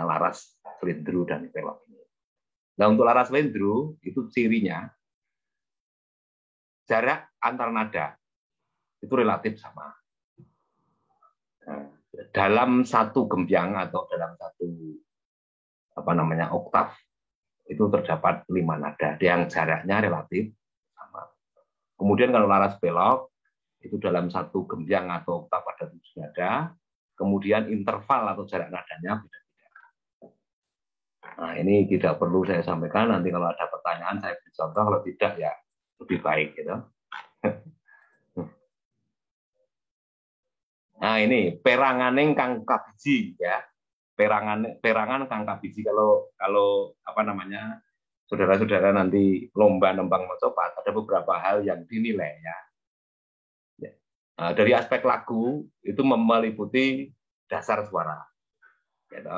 B: laras, slendro, dan pelok ini. Nah, untuk laras slendro itu cirinya jarak antar nada itu relatif sama. Nah, dalam satu gembyang atau dalam satu oktav itu terdapat 5 nada yang jaraknya relatif sama. Kemudian kalau laras pelok itu dalam satu gembyang atau oktav ada 7 nada. Kemudian interval atau jarak nadanya beda-beda. Nah, ini tidak perlu saya sampaikan. Nanti kalau ada pertanyaan saya beri contoh. Kalau tidak ya lebih baik gitu. Nah, ini peranganing kang kabiji ya. Perangan kang kabiji. Kalau saudara-saudara nanti lomba nembang mocopat, ada beberapa hal yang dinilai ya. Nah, dari aspek lagu itu meliputi dasar suara. Gitu.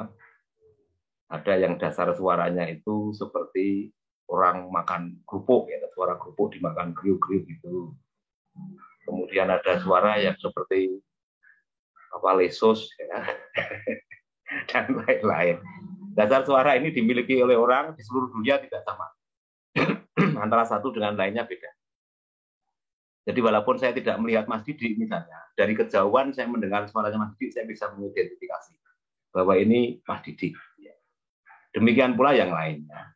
B: Ada yang dasar suaranya itu seperti orang makan kerupuk, ya, suara kerupuk dimakan kriuk-kriuk gitu. Kemudian ada suara yang seperti lesus, ya. Dan lain-lain. Dasar suara ini dimiliki oleh orang di seluruh dunia tidak sama. Antara satu dengan lainnya beda. Jadi walaupun saya tidak melihat Mas Didi misalnya, dari kejauhan saya mendengar suaranya Mas Didi, saya bisa mengidentifikasi bahwa ini Mas Didi. Demikian pula yang lainnya.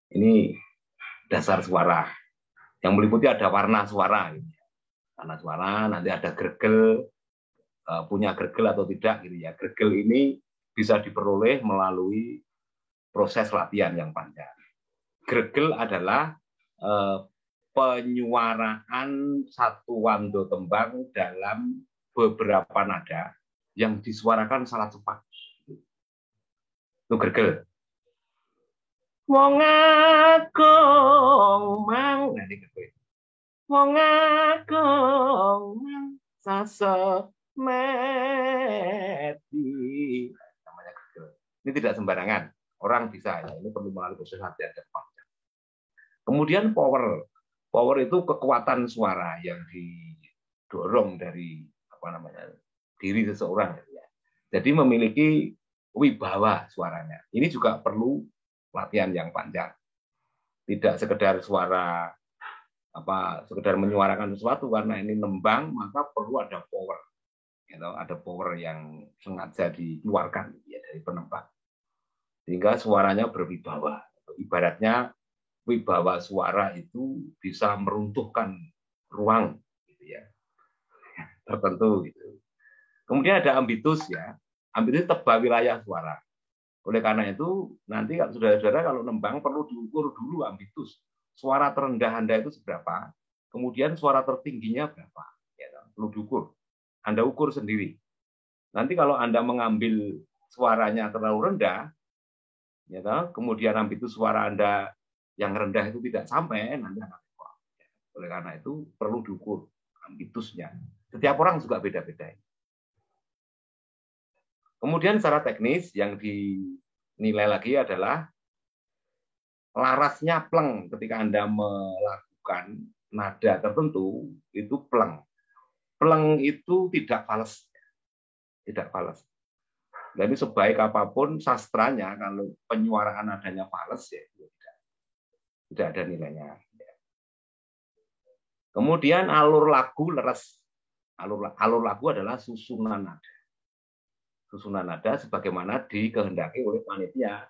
B: Ini dasar suara. Yang meliputi ada warna suara. Warna suara, nanti ada gregel, punya gregel atau tidak. Gitu ya. Gregel ini bisa diperoleh melalui proses latihan yang panjang. Gregel adalah penyuaraan satu wando tembang dalam beberapa nada yang disuarakan sangat cepat. Itu gregel. Wong agung mang, nah ini gregel. Wong agung mang sasemeti. Namanya gregel. Ini tidak sembarangan. Orang bisa ya. Ini perlu melalui proses latihan yang panjang. Kemudian power. Power itu kekuatan suara yang didorong dari diri seseorang. Jadi memiliki wibawa suaranya. Ini juga perlu latihan yang panjang. Tidak sekedar suara sekedar menyuarakan sesuatu karena ini nembang, maka perlu ada power. Ada power yang sengaja dikeluarkan ya, dari penembang. Sehingga suaranya berwibawa. Ibaratnya wibawa suara itu bisa meruntuhkan ruang gitu ya, tertentu gitu. Kemudian ada ambitus ya. Ambitus tebal wilayah suara. Oleh karena itu nanti saudara-saudara kalau nembang perlu diukur dulu ambitus. Suara terendah Anda itu seberapa? Kemudian suara tertingginya berapa? Ya, perlu diukur. Anda ukur sendiri. Nanti kalau Anda mengambil suaranya terlalu rendah, ya, kemudian ambitus suara Anda yang rendah itu tidak sampai, nanti akan rekor. Oleh karena itu perlu diukur ambitusnya. Setiap orang juga beda-beda. Kemudian secara teknis yang dinilai lagi adalah larasnya pleng. Ketika Anda melakukan nada tertentu, itu pleng. Pleng itu tidak fals. Tidak fals. Jadi sebaik apapun sastranya, kalau penyuaraan nadanya fals, ya tidak ada nilainya. Kemudian alur lagu leres. Alur lagu adalah susunan nada. Susunan nada sebagaimana dikehendaki oleh panitia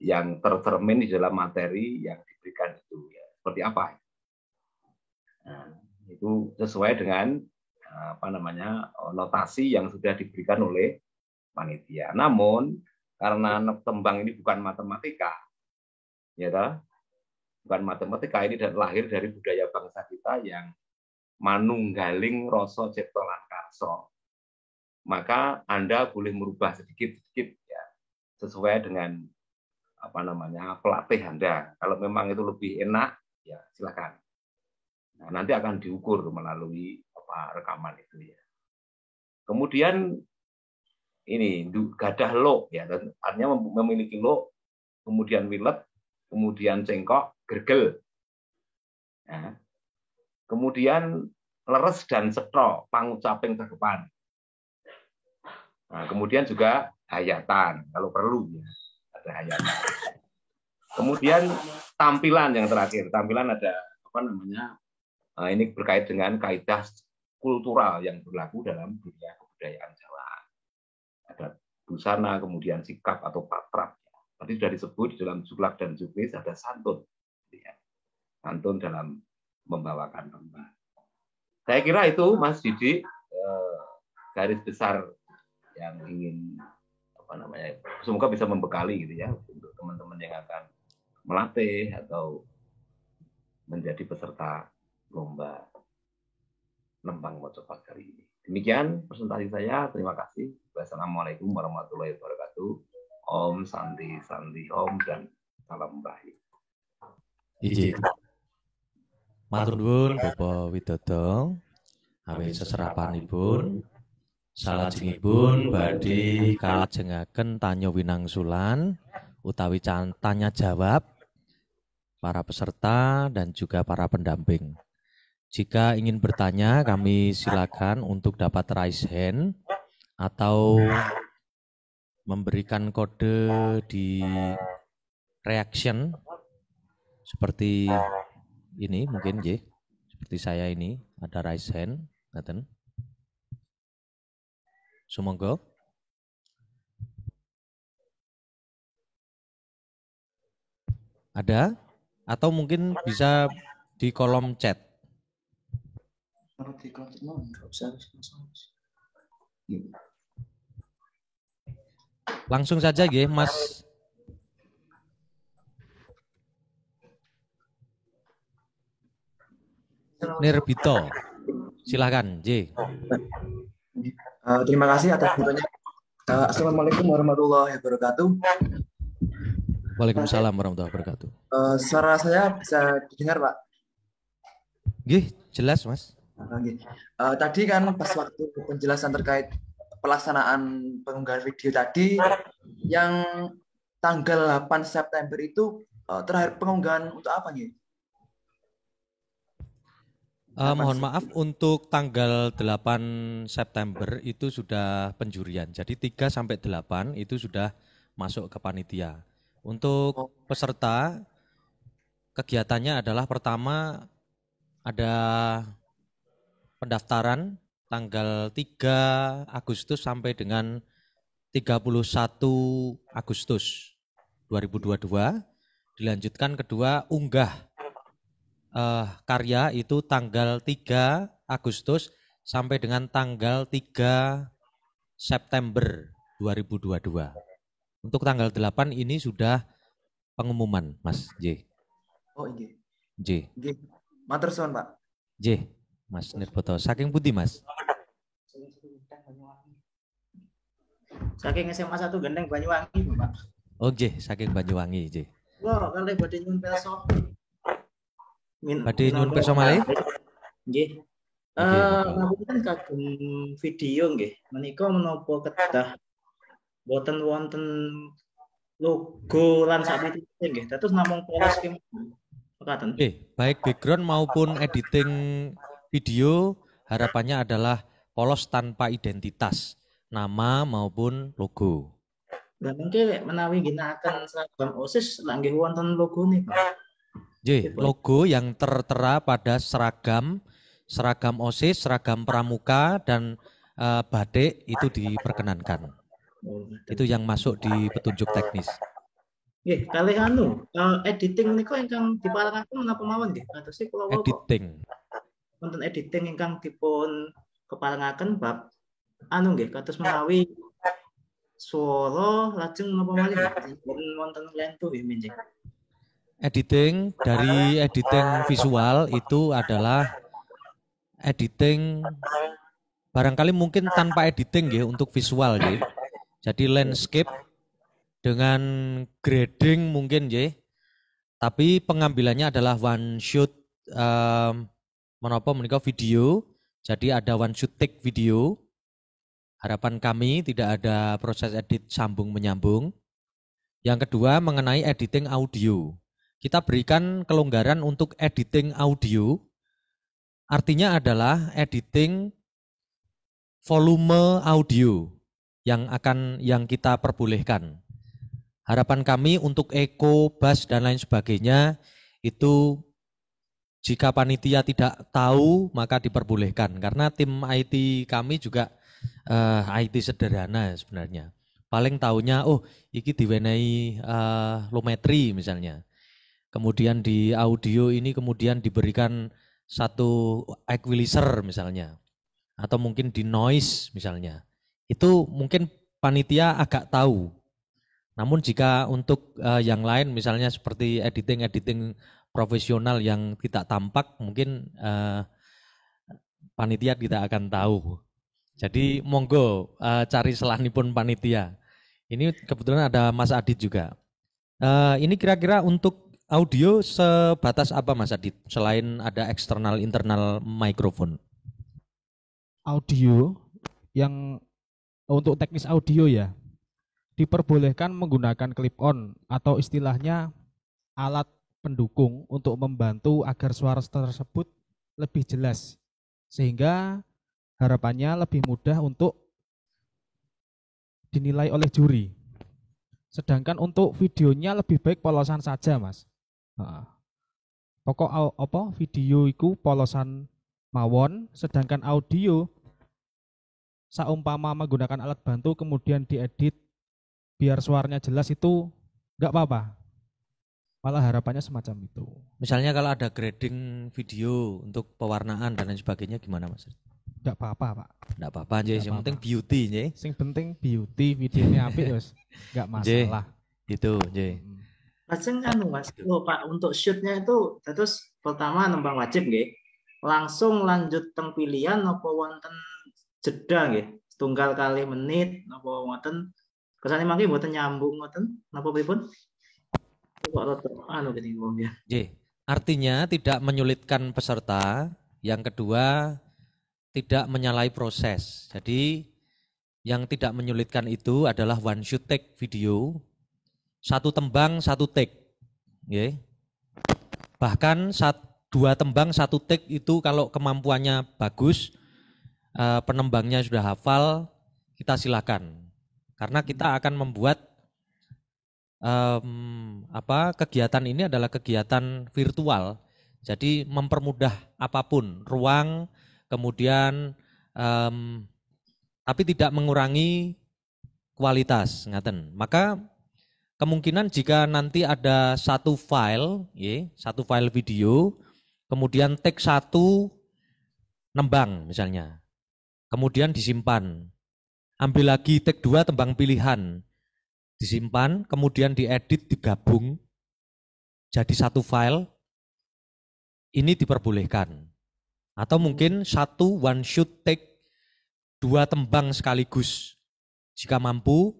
B: yang tercermin di dalam materi yang diberikan itu. Ya, seperti apa? Nah, itu sesuai dengan notasi yang sudah diberikan oleh panitia. Namun karena tembang ini bukan matematika, ya toh? Bukan matematika, ini lahir dari budaya bangsa kita yang manunggaling rasa cipta lan karsa. maka Anda boleh merubah sedikit-sedikit ya, sesuai dengan pelatih Anda. Kalau memang itu lebih enak, ya silakan. Nah, nanti akan diukur melalui rekaman itu ya. Kemudian ini gadah lo ya, artinya memiliki lo, kemudian wilek, kemudian cengkok, gergel. Ya. Kemudian leres dan setro, pangucaping terdepan. Nah, kemudian juga hayatan kalau perlu ya, ada hayatan. Kemudian tampilan yang terakhir, tampilan ada ini berkait dengan kaidah kultural yang berlaku dalam dunia kebudayaan Jawa. Ada busana, kemudian sikap atau patrap. Tadi sudah disebut di dalam Zulak dan Zuklis ada santun. Ya. Santun dalam membawakan lembah. Saya kira itu Mas Didi garis besar yang ingin semoga bisa membekali gitu ya untuk teman-teman yang akan melatih atau menjadi peserta lomba Lembang Mojokerto kali ini. Demikian presentasi saya. Terima kasih. Wassalamualaikum warahmatullahi wabarakatuh. Om Santi Santi Om dan salam baik.
A: Iji. Matur nuwun Bapak Widodo. Awit seserapanipun salajengipun badhe kalajengaken tanya winangsulan utawi tanya jawab para peserta dan juga para pendamping. Jika ingin bertanya, kami silakan untuk dapat raise hand atau memberikan kode di reaction seperti ini mungkin J. Seperti saya ini ada raise hand, ngaten. Sumangga. Ada atau mungkin bisa di kolom chat. Langsung saja nggih Mas Nirbito. Silakan, J.
G: Terima kasih atas fotonya. Assalamualaikum warahmatullahi wabarakatuh.
A: Waalaikumsalam warahmatullahi wabarakatuh.
G: Suara saya bisa didengar, Pak?
A: Nggih, jelas, Mas.
G: Tadi kan pas waktu penjelasan terkait pelaksanaan pengunggahan video tadi, yang tanggal 8 September itu terakhir pengunggahan untuk apa nih?
A: Mohon maaf, untuk tanggal 8 September itu sudah penjurian. Jadi 3 sampai 8 itu sudah masuk ke panitia. Untuk peserta, kegiatannya adalah pertama ada pendaftaran tanggal 3 Agustus sampai dengan 31 Agustus 2022. Dilanjutkan kedua, unggah karya itu tanggal 3 Agustus sampai dengan tanggal 3 September 2022. Untuk tanggal 8 ini sudah pengumuman, Mas J.
G: Oh, iya.
A: J.
G: Matur suwun, Pak.
A: J. Mas Nirboto. Saking pundi, Mas?
H: Saking SMA 1 Gendeng Banyuwangi, Pak.
A: Oh, J. Saking Banyuwangi, J.
H: Wah, kali badhe nyuwun pirsa.
A: Badhe nyuwun pirsa malih?
H: Nggih. Ngapunten kagem video nggih. Menika menapa kedah boten wonten logo lan sakniki nggih. Dados namung polos mekaten.
A: Baik background maupun editing video harapannya adalah polos tanpa identitas, nama maupun logo.
H: Lah mengke menawi ginakaken seragam OSIS lak nggih wonten logone, Pak.
A: Logo yang tertera pada seragam OSIS, seragam pramuka dan batik itu diperkenankan. Itu yang masuk di petunjuk teknis.
H: Nggih, kalih editing menika ingkang diparangaken menapa mawon nggih? Kados kula
A: editing.
H: Wonten editing ingkang dipun keparengaken bab nggih kados menawi swara lajeng menapa malih wonten lentu nggih minjing.
A: Editing dari editing visual itu adalah editing barangkali mungkin tanpa editing ya untuk visual ya. Jadi landscape dengan grading mungkin ya. Tapi pengambilannya adalah one shot menapa menika video. Jadi ada one shot take video. Harapan kami tidak ada proses edit sambung menyambung. Yang kedua mengenai editing audio. Kita berikan kelonggaran untuk editing audio. Artinya adalah editing volume audio yang kita perbolehkan. Harapan kami untuk echo, bass dan lain sebagainya itu jika panitia tidak tahu maka diperbolehkan karena tim IT kami juga IT sederhana sebenarnya. Paling tahunya iki diwenehi lometri misalnya. Kemudian di audio ini kemudian diberikan satu equalizer misalnya. Atau mungkin di noise misalnya. Itu mungkin panitia agak tahu. Namun jika untuk yang lain misalnya seperti editing profesional yang tidak tampak mungkin panitia tidak akan tahu. Jadi monggo cari selanipun panitia. Ini kebetulan ada Mas Adit juga. Ini kira-kira untuk audio sebatas apa Mas Adit selain ada eksternal internal mikrofon?
I: Audio yang untuk teknis audio ya diperbolehkan menggunakan clip on atau istilahnya alat pendukung untuk membantu agar suara tersebut lebih jelas sehingga harapannya lebih mudah untuk dinilai oleh juri. Sedangkan untuk videonya lebih baik polosan saja Mas. Pokok video itu polosan mawon, sedangkan audio saumpama menggunakan alat bantu kemudian diedit biar suaranya jelas itu enggak apa-apa. Malah harapannya semacam itu.
A: Misalnya kalau ada grading video untuk pewarnaan dan lain sebagainya gimana Mas?
I: Enggak apa-apa, Pak.
A: Enggak apa-apa aja, yang penting beauty nggih.
I: Sing penting beauty, videonya apik wis. Enggak masalah.
A: Itu, nggih.
H: Lajeng Mas, Pak, untuk shootnya itu terus pertama nembang wajib nggih. Langsung lanjut teng pilihan apa wonten jeda nggih? Setunggal kali menit apa wonten kesane mangke mboten nyambung ngoten napa pripun? Kok rada gini wong ya.
A: Nggih. Artinya tidak menyulitkan peserta, yang kedua tidak menyalahi proses. Jadi yang tidak menyulitkan itu adalah one shot take video, satu tembang satu take. Nggih. Bahkan dua tembang satu take itu kalau kemampuannya bagus, penembangnya sudah hafal, kita silakan. Karena kita akan membuat kegiatan ini adalah kegiatan virtual. Jadi mempermudah apapun, ruang, kemudian tapi tidak mengurangi kualitas, ngaten. Maka kemungkinan jika nanti ada satu file video, kemudian take satu nembang misalnya, kemudian disimpan, ambil lagi take 2 tembang pilihan, disimpan, kemudian diedit, digabung jadi satu file, ini diperbolehkan. Atau mungkin satu one shot take 2 tembang sekaligus, jika mampu,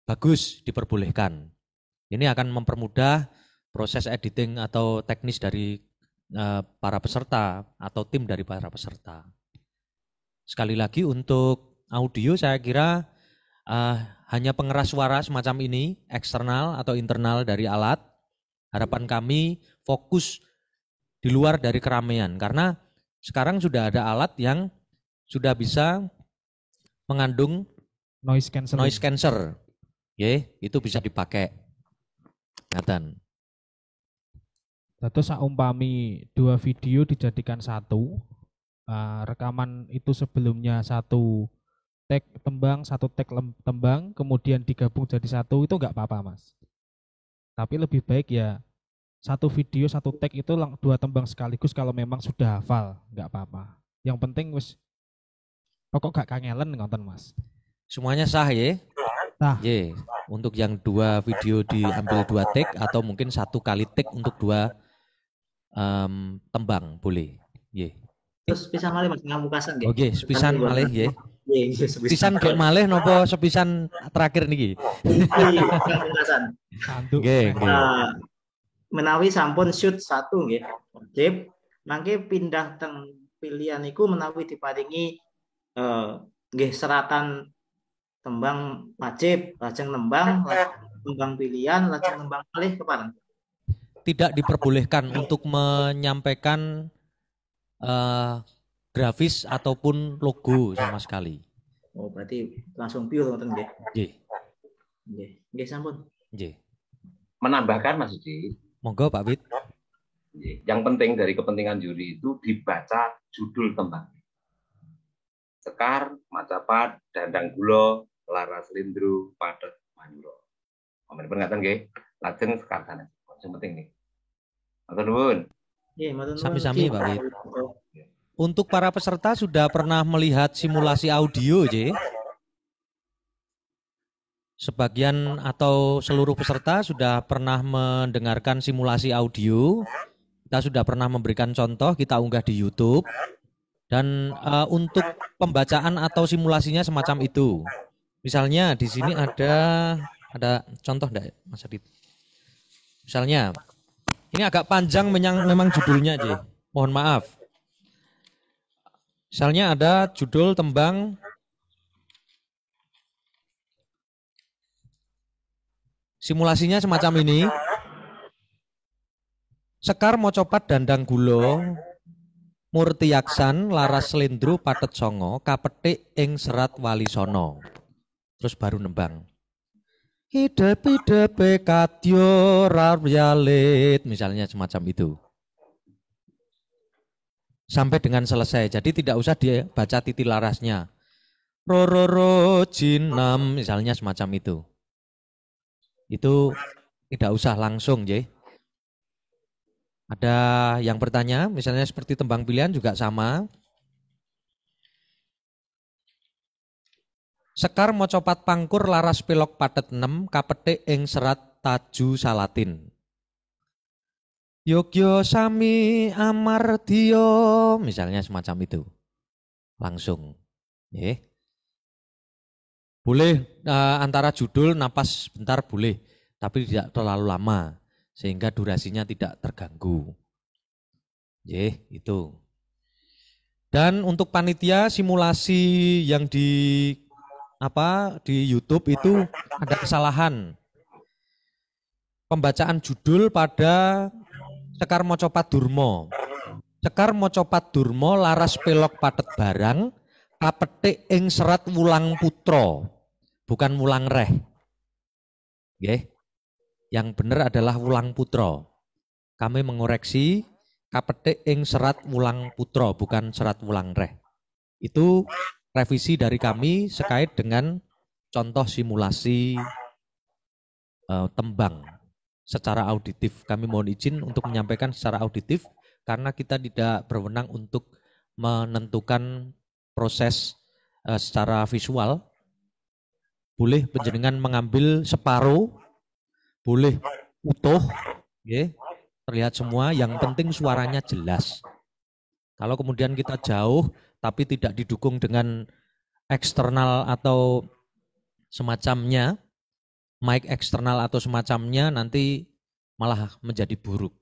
A: bagus, diperbolehkan. Ini akan mempermudah proses editing atau teknis dari para peserta atau tim dari para peserta. Sekali lagi untuk audio saya kira hanya pengeras suara semacam ini, eksternal atau internal dari alat. Harapan kami fokus di luar dari keramaian, karena sekarang sudah ada alat yang sudah bisa mengandung
I: noise cancer.
A: Itu bisa dipakai. Ngaten.
I: Terus saumpami 2 video dijadikan satu, rekaman itu sebelumnya satu tag tembang, satu tag tembang, kemudian digabung jadi satu, itu enggak apa-apa Mas. Tapi lebih baik ya satu video, satu tag itu 2 tembang sekaligus kalau memang sudah hafal, enggak apa-apa. Yang penting wis pokok gak kangelen ngonten Mas.
A: Semuanya sah ya?
I: Sah.
A: Untuk yang 2 video diambil 2 take atau mungkin 1 kali take untuk 2 tembang boleh.
H: Terus pisan malih Mas ngamukasan nggih.
A: Oke, sepisan malih nggih.
H: Nggih,
A: Sepisan gek malih napa sepisan terakhir niki?
H: Ngamukasan.
A: Nggih, nggih.
H: Menawi sampun shoot 1 nggih, wajib mangke pindah teng pilihan iku menawi diparingi nggih seratan tembang wajib, lajeng nembang, tembang pilihan, lajeng nembang malih kepareng.
A: Tidak diperbolehkan untuk menyampaikan grafis ataupun logo sama sekali.
H: Oh, berarti langsung pure ngoten nggih.
A: Nggih.
H: Nggih, nggih sampun.
A: Nggih.
B: Menambahkan Mas Yudi,
A: Monggo Pak Wid.
B: yang penting dari kepentingan juri itu dibaca judul tembang. Sekar, Macapat, Dandang Gulo, Laras Lindru, Padet, Manyuro. Amin pengatan nggih. Lajeng sekar sanes. Sing penting nih. Matur nuwun.
H: Nggih, matur nuwun.
A: Sami-sami Pak Wid. Untuk para peserta sudah pernah melihat simulasi audio, J? Sebagian atau seluruh peserta sudah pernah mendengarkan simulasi audio. Kita sudah pernah memberikan contoh, kita unggah di YouTube. Dan untuk pembacaan atau simulasinya semacam itu. Misalnya di sini ada contoh enggak, Mas Adit? Misalnya, ini agak panjang memang judulnya, J. Mohon maaf. Misalnya ada judul tembang simulasinya semacam ini. Sekar Mocopat Dandang Gulo, Murtiyaksan Laras Slendro Patet Songo, kapetik ing Serat Walisono. Terus baru nembang. Hidepe kadya rayalit, misalnya semacam itu. Sampai dengan selesai. Jadi tidak usah dibaca titi larasnya. Rororo jinam misalnya semacam itu. Itu tidak usah langsung, J. Ada yang bertanya, misalnya seperti tembang pilihan juga sama. Sekar Mocopat Pangkur Laras Pelok Patet 6 kapetik ing Serat Taju Salatin. Yogyo Sami Amartyo, misalnya semacam itu. Langsung. Boleh antara judul napas bentar boleh, tapi tidak terlalu lama sehingga durasinya tidak terganggu. Itu. Dan untuk panitia simulasi yang di YouTube itu ada kesalahan. Pembacaan judul pada Sekar Mocopat Durmo. Sekar Mocopat Durmo Laras Pelok Patet Barang kapetik ing Serat Wulang Putra, bukan Wulang Reh. Nggih. Yang benar adalah Wulang Putra. Kami mengoreksi kapetik ing Serat Wulang Putra, bukan Serat Wulang Reh. Itu revisi dari kami sekait dengan contoh simulasi tembang secara auditif. Kami mohon izin untuk menyampaikan secara auditif karena kita tidak berwenang untuk menentukan proses secara visual. Boleh panjenengan mengambil separuh, boleh utuh, terlihat semua, yang penting suaranya jelas. Kalau kemudian kita jauh tapi tidak didukung dengan eksternal atau semacamnya, mic eksternal atau semacamnya, nanti malah menjadi buruk.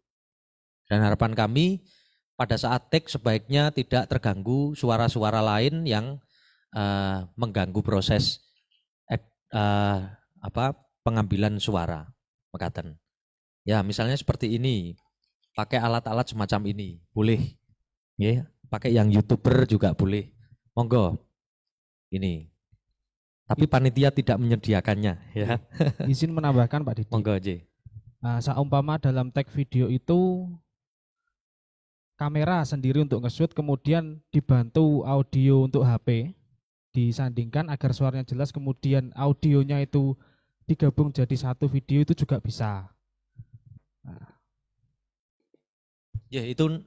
A: Dan harapan kami pada saat take sebaiknya tidak terganggu suara-suara lain yang mengganggu proses pengambilan suara. Mekaten. Ya, misalnya seperti ini, pakai alat-alat semacam ini, boleh. Pakai yang YouTuber juga boleh. Monggo. Ini. Tapi panitia tidak menyediakannya, ya.
I: Izin menambahkan Pak Didi.
A: Monggo, J.
I: Seumpama dalam tag video itu kamera sendiri untuk nge-shoot, kemudian dibantu audio untuk HP, disandingkan agar suaranya jelas, kemudian audionya itu digabung jadi satu video, itu juga bisa.
A: Ya, itu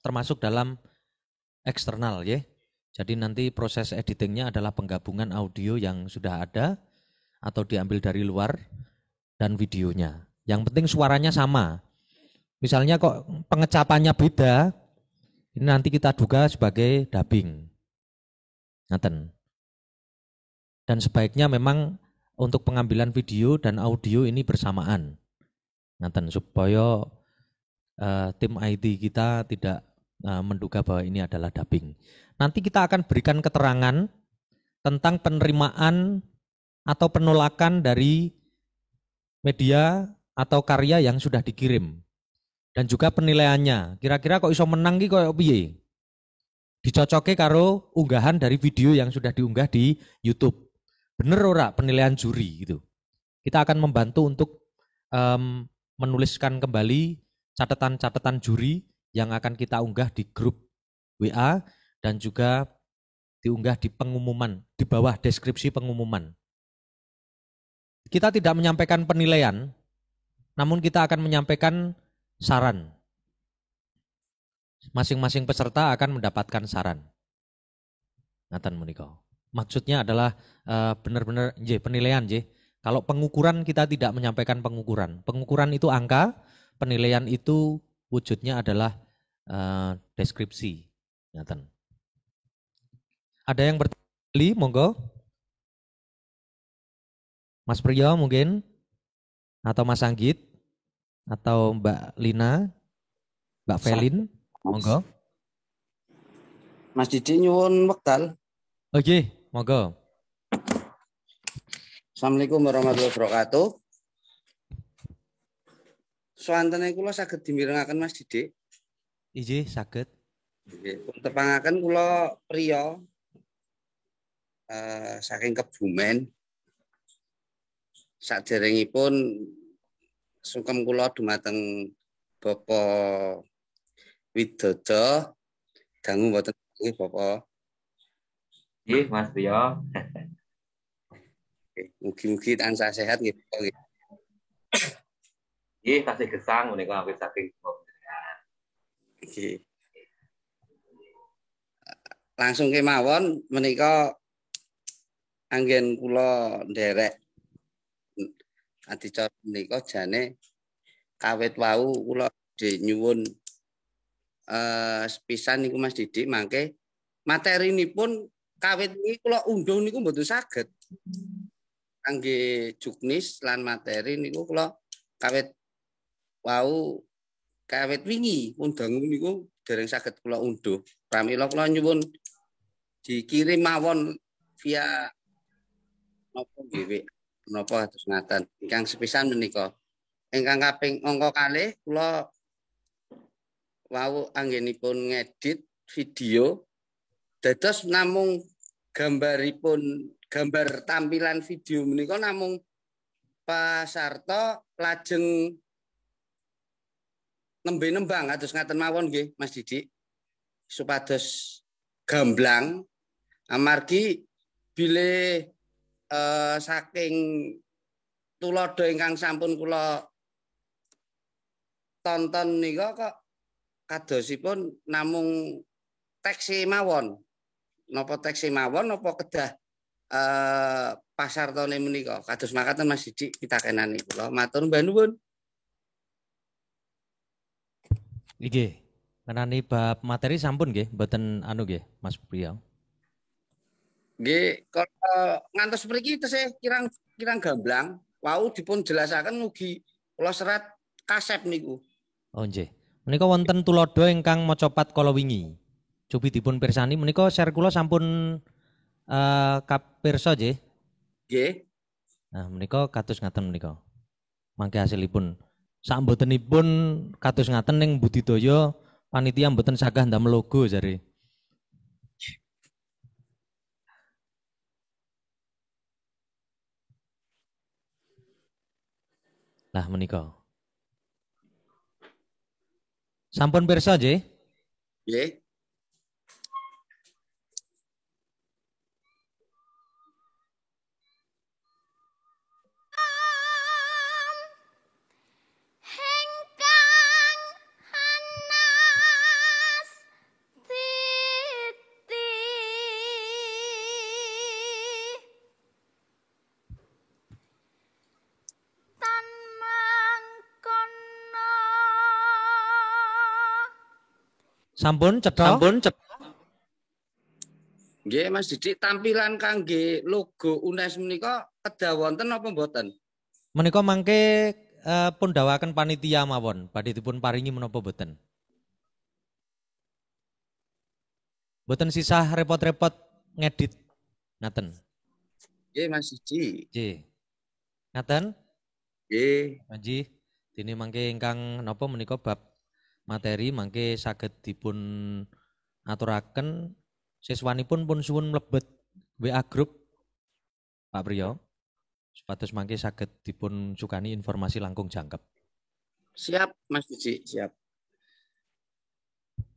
A: termasuk dalam eksternal, ya. Jadi nanti proses editingnya adalah penggabungan audio yang sudah ada atau diambil dari luar dan videonya. Yang penting suaranya sama. Misalnya kok pengecapannya beda, Ini nanti kita duga sebagai dubbing. Ngaten. Dan sebaiknya memang untuk pengambilan video dan audio ini bersamaan. Ngaten, supaya tim IT kita tidak menduga bahwa ini adalah dubbing. Nanti kita akan berikan keterangan tentang penerimaan atau penolakan dari media atau karya yang sudah dikirim. Dan juga penilaiannya. Kira-kira kok iso menang ki koyo piye? Dicocoke karo unggahan dari video yang sudah diunggah di YouTube. Bener ora penilaian juri gitu. Kita akan membantu untuk menuliskan kembali catatan-catatan juri yang akan kita unggah di grup WA dan juga diunggah di pengumuman, di bawah deskripsi pengumuman. Kita tidak menyampaikan penilaian, namun kita akan menyampaikan saran. Masing-masing peserta akan mendapatkan saran. Ngaten menika. Maksudnya adalah benar-benar penilaian nggih. Kalau pengukuran kita tidak menyampaikan pengukuran. Pengukuran itu angka, penilaian itu wujudnya adalah deskripsi. Ngaten. Ada yang bertanya, monggo. Mas Priyo mungkin, atau Mas Anggit, atau Mbak Lina, Mbak Velin, monggo.
J: Mas Didi nyuwun wekdal.
A: Oke, monggo.
J: Assalamualaikum warahmatullahi wabarakatuh. Swantene kula saged dimirengaken Mas Didi.
A: Inggih, saged.
J: Nggih, tepangaken kula priya saking Kebumen. Saderengipun sungkem kula dumateng Bapak Widodo dangu mboten nggih Bapak.
B: Nggih, Mas Priyo.
J: Mugi-mugi tansah sehat nggih Bapak nggih.
B: Nggih, tasih gesang menika awit saking
J: nggih. Langsung kemawon menika anggen kula nderek adicara menika jane kawit wau kula nyuwun sepisan niku Mas Didi mangke materinipun kawit niki kula unduh niku mboten saged. Kangge juknis lan materi niku kula kawit wau kawit wingi undang niku dereng saged kula unduh. Pramila kula nyuwun dikirim mawon via napa nggih napa kados ngaten. Ingkang sepisan menika. Ingkang kaping angka kalih kula wau anggenipun ngedit video dados namung gambar tampilan video menika namung pasarta lajeng nembe nembang kados ngaten mawon nggih Mas Didi supados gamblang amargi bilih saking tulodo ingkang sampun kula tonton nika kok kadosipun namung teks mawon. Napa teks mawon napa kedah pasartane menika. Kados makaten Mas Didi pitakenane kula. Matur nuwun.
A: Nggih. Menani bab materi sampun nggih, mboten anu nggih, Mas Priyo.
J: Nggih, kalau ngantos mriki tesih kirang gamblang, wau dipun jelasaken mugi kula serat kasep niku.
A: Oh nggih. Menika wonten tulodo ingkang maca pat kala wingi. Cobi dipun pirsani menika share kula sampun kapirsa nggih.
J: Nggih.
A: Nah, menika kados ngaten menika. Mangke hasilipun sak mbotenipun kados ngaten ning budidaya panitia mboten sagah ndamel logo jare. Lah menika. Sampun pirsa nggih?
J: Nggih.
A: Sampun cetha.
J: Nggih Mas Didik, tampilan kangge logo UNES menika kedah wonten apa mboten?
A: Menika mangke pun dawaken panitia mawon, badhe dipun paringi menapa boten? Boten sisah repot-repot ngedit ngaten.
J: Nggih Mas Didik.
A: Nggih. Ngaten?
J: Nggih.
A: Panji, dene mangke ingkang napa menika bab materi mangke saged dipun aturaken siswanipun pun suwun mlebet WA group Pak Priyo. Supados mangke saged dipun sukani informasi langkung jangkep.
J: Siap Mas Didik, siap.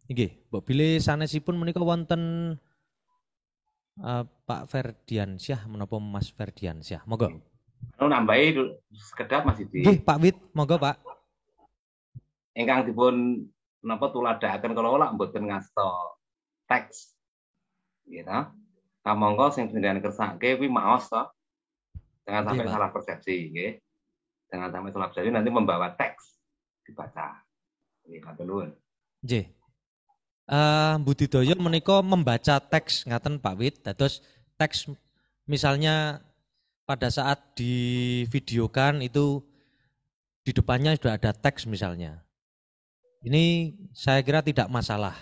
A: Nggih, mbok bilih sanesipun menika wonten Pak Ferdiansyah menapa Mas Ferdiansyah. Monggo.
B: Nambahi sekedap Mas Didi.
A: Nggih, Pak Wit, monggo Pak.
B: Ingkang dipun napa tuladhaken kala lak mboten ngasta teks. Nggih ta? Kamangka sing jenengan kersake kuwi maos to. Jangan sampai salah persepsi, nggih. Jangan sampai salah persepsi nanti membawa teks dibaca. Nggih, matur nuwun.
A: Nggih. Budidaya menika membaca teks ngaten Pak Wit, dados teks misalnya pada saat divideokan itu di depannya sudah ada teks misalnya. Ini saya kira tidak masalah.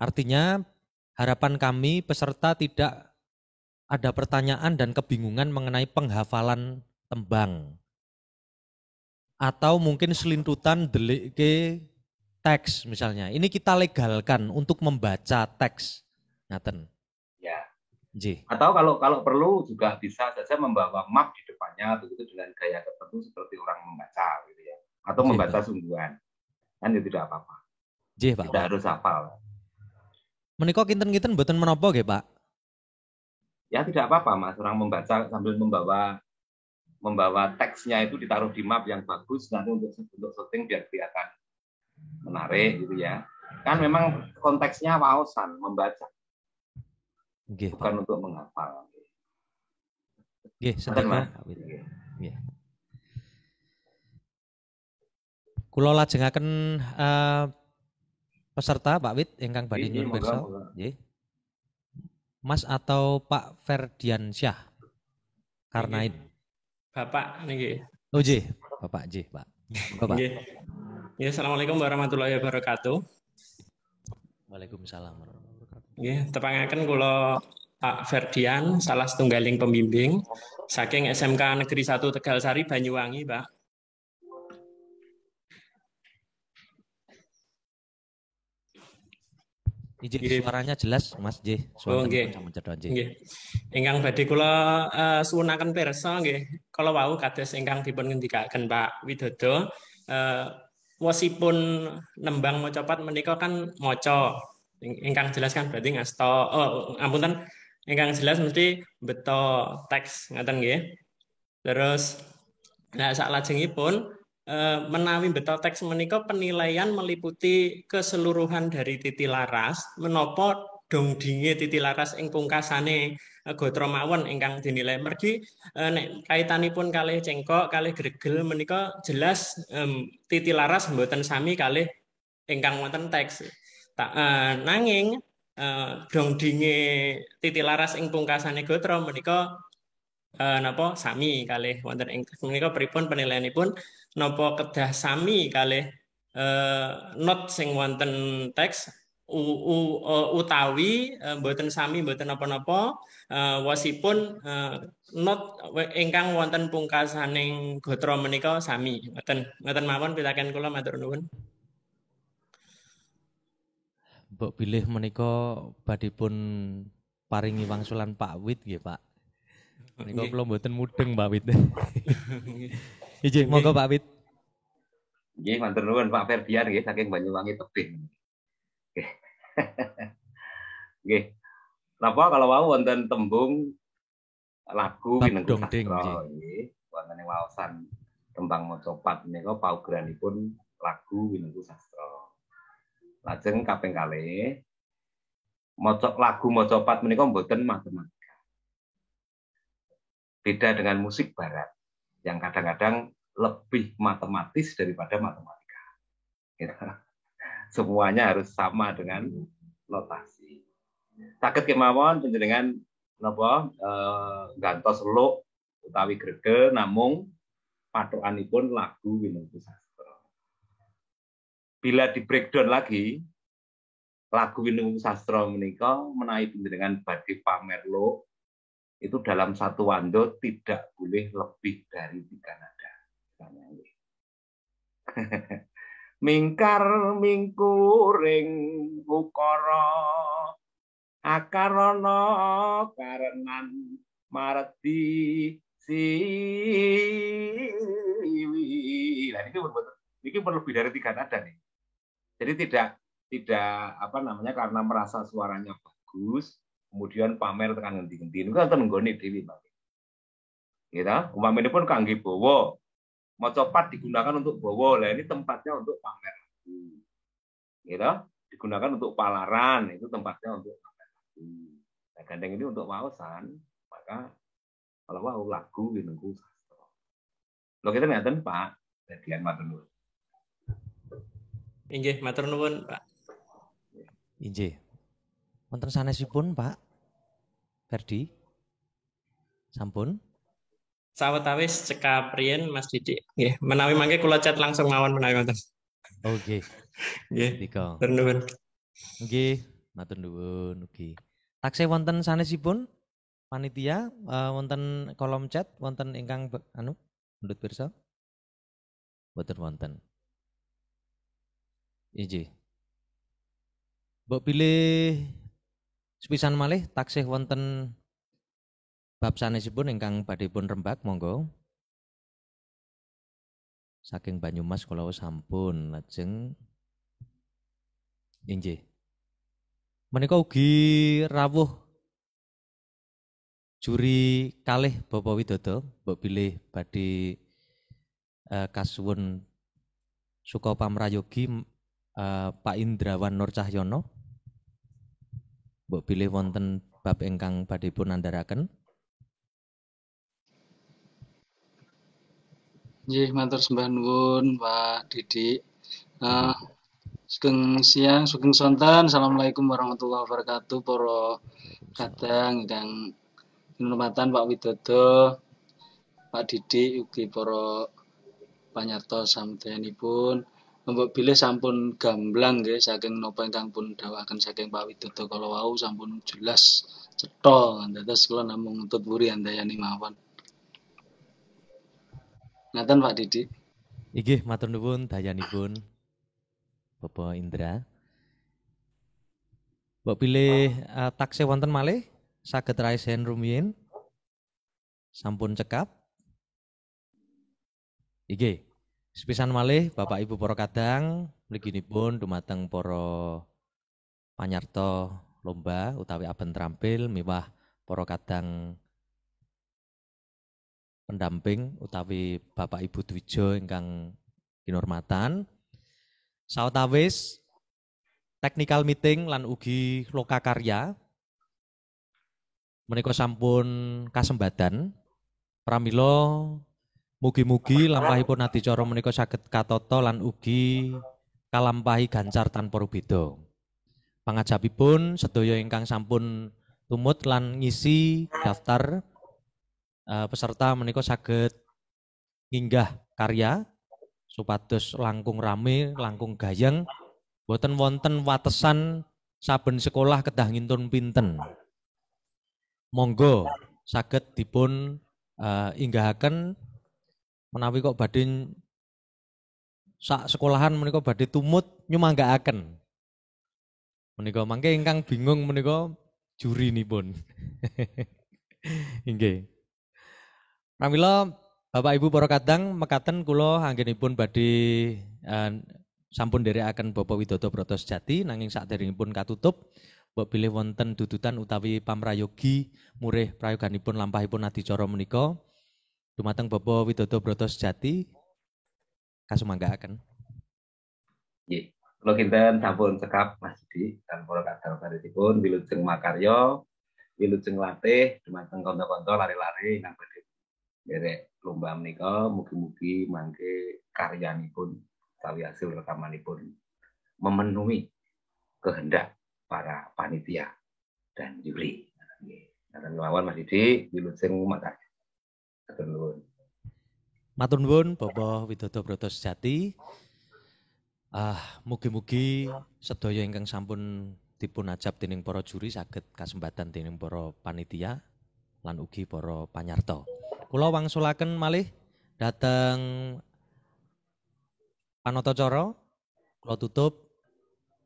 A: Artinya harapan kami peserta tidak ada pertanyaan dan kebingungan mengenai penghafalan tembang. Atau mungkin selintutan delik ke teks misalnya. Ini kita legalkan untuk membaca teks. Ngaten.
B: Ya.
A: Nggih.
B: Atau kalau perlu juga bisa saja membawa map di depannya begitu dengan gaya tertentu seperti orang membaca gitu ya. Atau membaca sungguhan. Kan itu tidak apa-apa.
A: Nggih, Pak.
B: Tidak harus hafal.
A: Menika kinten-kinten mboten menapa nggih, Pak?
B: Ya tidak apa-apa, Mas. Orang membaca sambil membawa teksnya itu ditaruh di map yang bagus nanti untuk syuting biar kelihatan menarik gitu ya. Kan memang konteksnya waosan, membaca.
A: Nggih,
B: bukan
A: Pak.
B: untuk menghafal.
A: Nggih, sedaya Pak Wit. Nggih. Kula lajengaken peserta Pak Wit ingkang badhe nyuwun pirsa. Nggih. Mas atau Pak Ferdiansyah Karnain.
K: Bapak niki.
A: Oh nggih, Bapak nggih, Pak. Bapak.
K: Nggih. Ya, assalamualaikum warahmatullahi wabarakatuh.
A: Waalaikumsalam warahmatullahi wabarakatuh.
K: Nggih, tepangaken kula Pak Ferdian, salah setunggaling pembimbing saking SMK Negeri 1 Tegalsari Banyuwangi, Pak.
A: Izin suaranya jelas, Mas J.
K: Oh nggih. Nggih. Ingkang badhe kula suwunaken pirsa nggih. Kala wau kados ingkang dipun ngendikaken Pak Widodo, wosipun nembang macapat menika kan maca. Ingkang jelas kan berarti ngasta. Oh, ampunten. Ingkang jelas mesti beto teks ngaten nggih. Terus saklajengipun menawi beto teks menika penilaian meliputi keseluruhan dari titilaras menapa dongdinge titilaras ing pungkasane gatra mawon ingkang dinilai mergi nek kaitanipun kalih cengkok kalih gregel menika jelas titilaras mboten sami kalih ingkang wonten teks nanging dongdinge titilaras ing pungkasane gatra menika napa sami kalih wonten ing menika pripun penilaianipun napa kedah sami kalih not sing wonten teks utawi mboten sami mboten napa-napa wasipun not ingkang wonten pungkasaning gatra menika sami ngoten mawon pitaken kula matur nuwun.
A: Mbok bilih menika badhepun paringi wangsulan Pak Wit nggih, Pak. Menika kula mboten mudeng Pak Wit. Nggih, monggo Pak Wit.
B: Nggih, matur nuwun Pak Ferdian nggih saking Banyuwangi tebing. Nggih. Nggih. Napa kalau wau wonten tembung lagu winengku sastra nggih, wonten waosan tembang macapat menika paugeranipun lagu winengku sastra. Lajeng kaping kalih maca lagu macapat menika mboten matematika. Beda dengan musik barat yang kadang-kadang lebih matematis daripada matematika. Gitu. semuanya harus sama dengan notasi. Saged kemawon panjenengan napa gantos seluk utawi gregel namung patokanipun lagu Winengku Sastra. Bila di breakdown lagi lagu Winengku Sastra menika menawi panjenengan badhe pamer lo itu dalam satu wando tidak boleh lebih dari 3 nada. Mingkar mingkuring ukara akarana karenan maredi siwi. Nah, ini pun lebih dari 3 nada nih. Jadi tidak apa namanya karena merasa suaranya bagus kemudian pamer tekan ngendi-ngendi. Niku wonten nggone dhewe mawon. Gitu. Umpamane pun kangge bawa maca pat digunakan untuk bawa. Lah ini tempatnya untuk pamer lagu. Gitu. Digunakan untuk palaran, itu tempatnya untuk pamer lagu. Nah, gandeng ini untuk waosan, maka kalau wau lagu Winengku Sastra. Lho kita ngaten Pak, bagian matur nuwun.
K: Inggih, matur nuwun Pak.
A: Inggih. Wonten sanesipun Pak Ferdi? Sampun?
K: Sawetawis cekap riyen Mas Didik. Nggih, menawi mangke kula chat langsung mawon menawi wonten.
A: Oke.
K: Nggih.
A: Dika.
K: Matur nuwun.
A: Nggih, matur nuwun ugi. Taksih wonten sanesipun panitia wonten kolom chat wonten ingkang mundhut pirsa? Mboten wonten. Inggih. Mbok pilih sepisan malih taksih wonten bab sanesipun ingkang badhe pun rembak monggo. Saking Banyumas kula sampun lajeng inggih. Menika ugi rawuh juri kalih Bapak Widodo, mbok pilih badhe kasuwun suka pamrayogi Pak Indrawan Nur Cahyono. Mbok pilih wonten bab ingkang badhe pun andharaken.
L: Nggih, matur sembah nuwun Pak Didik. Sugeng siang, sugeng sonten. Assalamualaikum warahmatullahi wabarakatuh. Para kadang ingkang kinurmatan Pak Widodo, Pak Didik ugi para panyarta samudayanipun. Mbok bilih sampun gamblang nggih saking napa ingkang pun dawuhaken saking Pak Widodo kala wau sampun jelas cetha. Dados kula namung tuturi andayani mawon. Ngaten Pak Didik.
A: Inggih, matur nuwun dayanipun Bapak Indra. Mbok pilih taksih wonten malih saged raise hand rumiyin. Sampun cekap. Inggih. Sepisan malih Bapak Ibu para kadang mliginipun dumateng para panyarta lomba utawi aben trampil miwah para kadang pendamping utawi Bapak Ibu Dwijo ingkang kinurmatan. Sawetawis technical meeting lan ugi loka karya menika sampun kasembadan. Pramila mugi-mugi lampahipun adicara menika saged katata lan ugi kalampahi gancar tanpa rubeda. Pangajabipun sedaya ingkang sampun tumut lan ngisi daftar peserta menika saged nginggah karya supados langkung rame, langkung gayeng, boten wonten watesan saben sekolah kedah ngintun pinten. Monggo saged dipun inggahaken menawi kok badhe sak sekolahan menika badhe tumut nyumanggaaken. Menika mangke ingkang bingung menika jurinipun. Inggih. Pramila Bapak Ibu para kadang mekaten kula anggenipun badhe sampun nderekaken Bapak Widodo Broto Sejati nanging saderengipun katutup mbok bilih wonten dudutan utawi pamrayogi murih prayoganipun lampahipun adicara menika dumateng Bapak Widodo Broto Sejati kasumanggaaken.
B: Nggih, kula kinten sampun cekap Mas Didi dan para kadang sanesipun wilujeng makarya, wilujeng latih dumateng kanca-kanca lare-lare ingkang badhe nderek lomba menika mugi-mugi mangke karyanipun utawi hasil rekamanipun memenuhi kehendak para panitia dan juri. Akan melawan Mas Didi, wilujeng makasih.
A: Matur nuwun Bapak Widodo Broto Sejati. Mugi-mugi sedaya ingkang sampun dipun ajab dening para juri saged kasempatan dening para panitia lan ugi para panyarta. Kula wangsulaken malih dhateng panatacara. Kula tutup.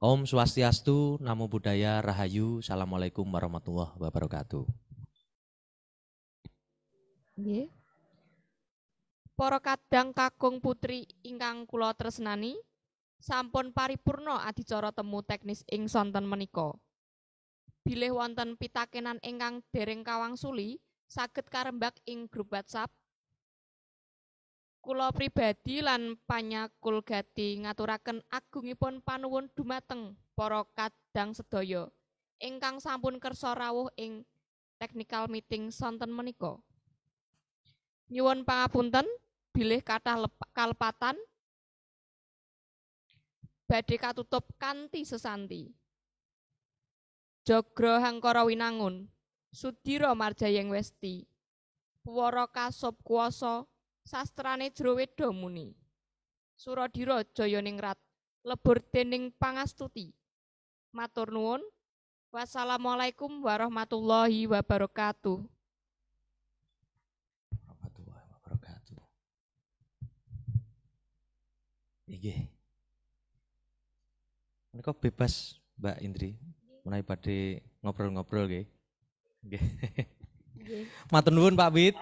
A: Om Swastiastu, Namo Buddhaya, Rahayu, Assalamualaikum warahmatullahi wabarakatuh.
E: Nggih. Para kadang kakung putri ingkang kula tresnani, sampun paripurna adicara temu teknis ing sonten menika. Bilih wonten pitakenan ingkang dereng kawangsuli, saged karembak ing grup WhatsApp. Kula pribadi lan panyakulgati ngaturaken agungipun panuwun dumateng para kadang sedaya ingkang sampun kersa rawuh ing technical meeting sonten menika. Nyuwun pangapunten bilih kathah kalepatan badhe katutup kanthi sesanti. Jogro Hangkara Winangun, Sudira Marjayeng Westi, Puwara Kasop Kuwasa, sastrane Jero Weda Muni. Suradira Jayaningrat, lebur dening pangastuti. Matur nuwun. Wassalamualaikum warahmatullahi wabarakatuh.
A: Nggih. Menika bebas Mbak Indri, menawi badhe ngobrol-ngobrol nggih. Nggih. Matur nuwun Pak Wit.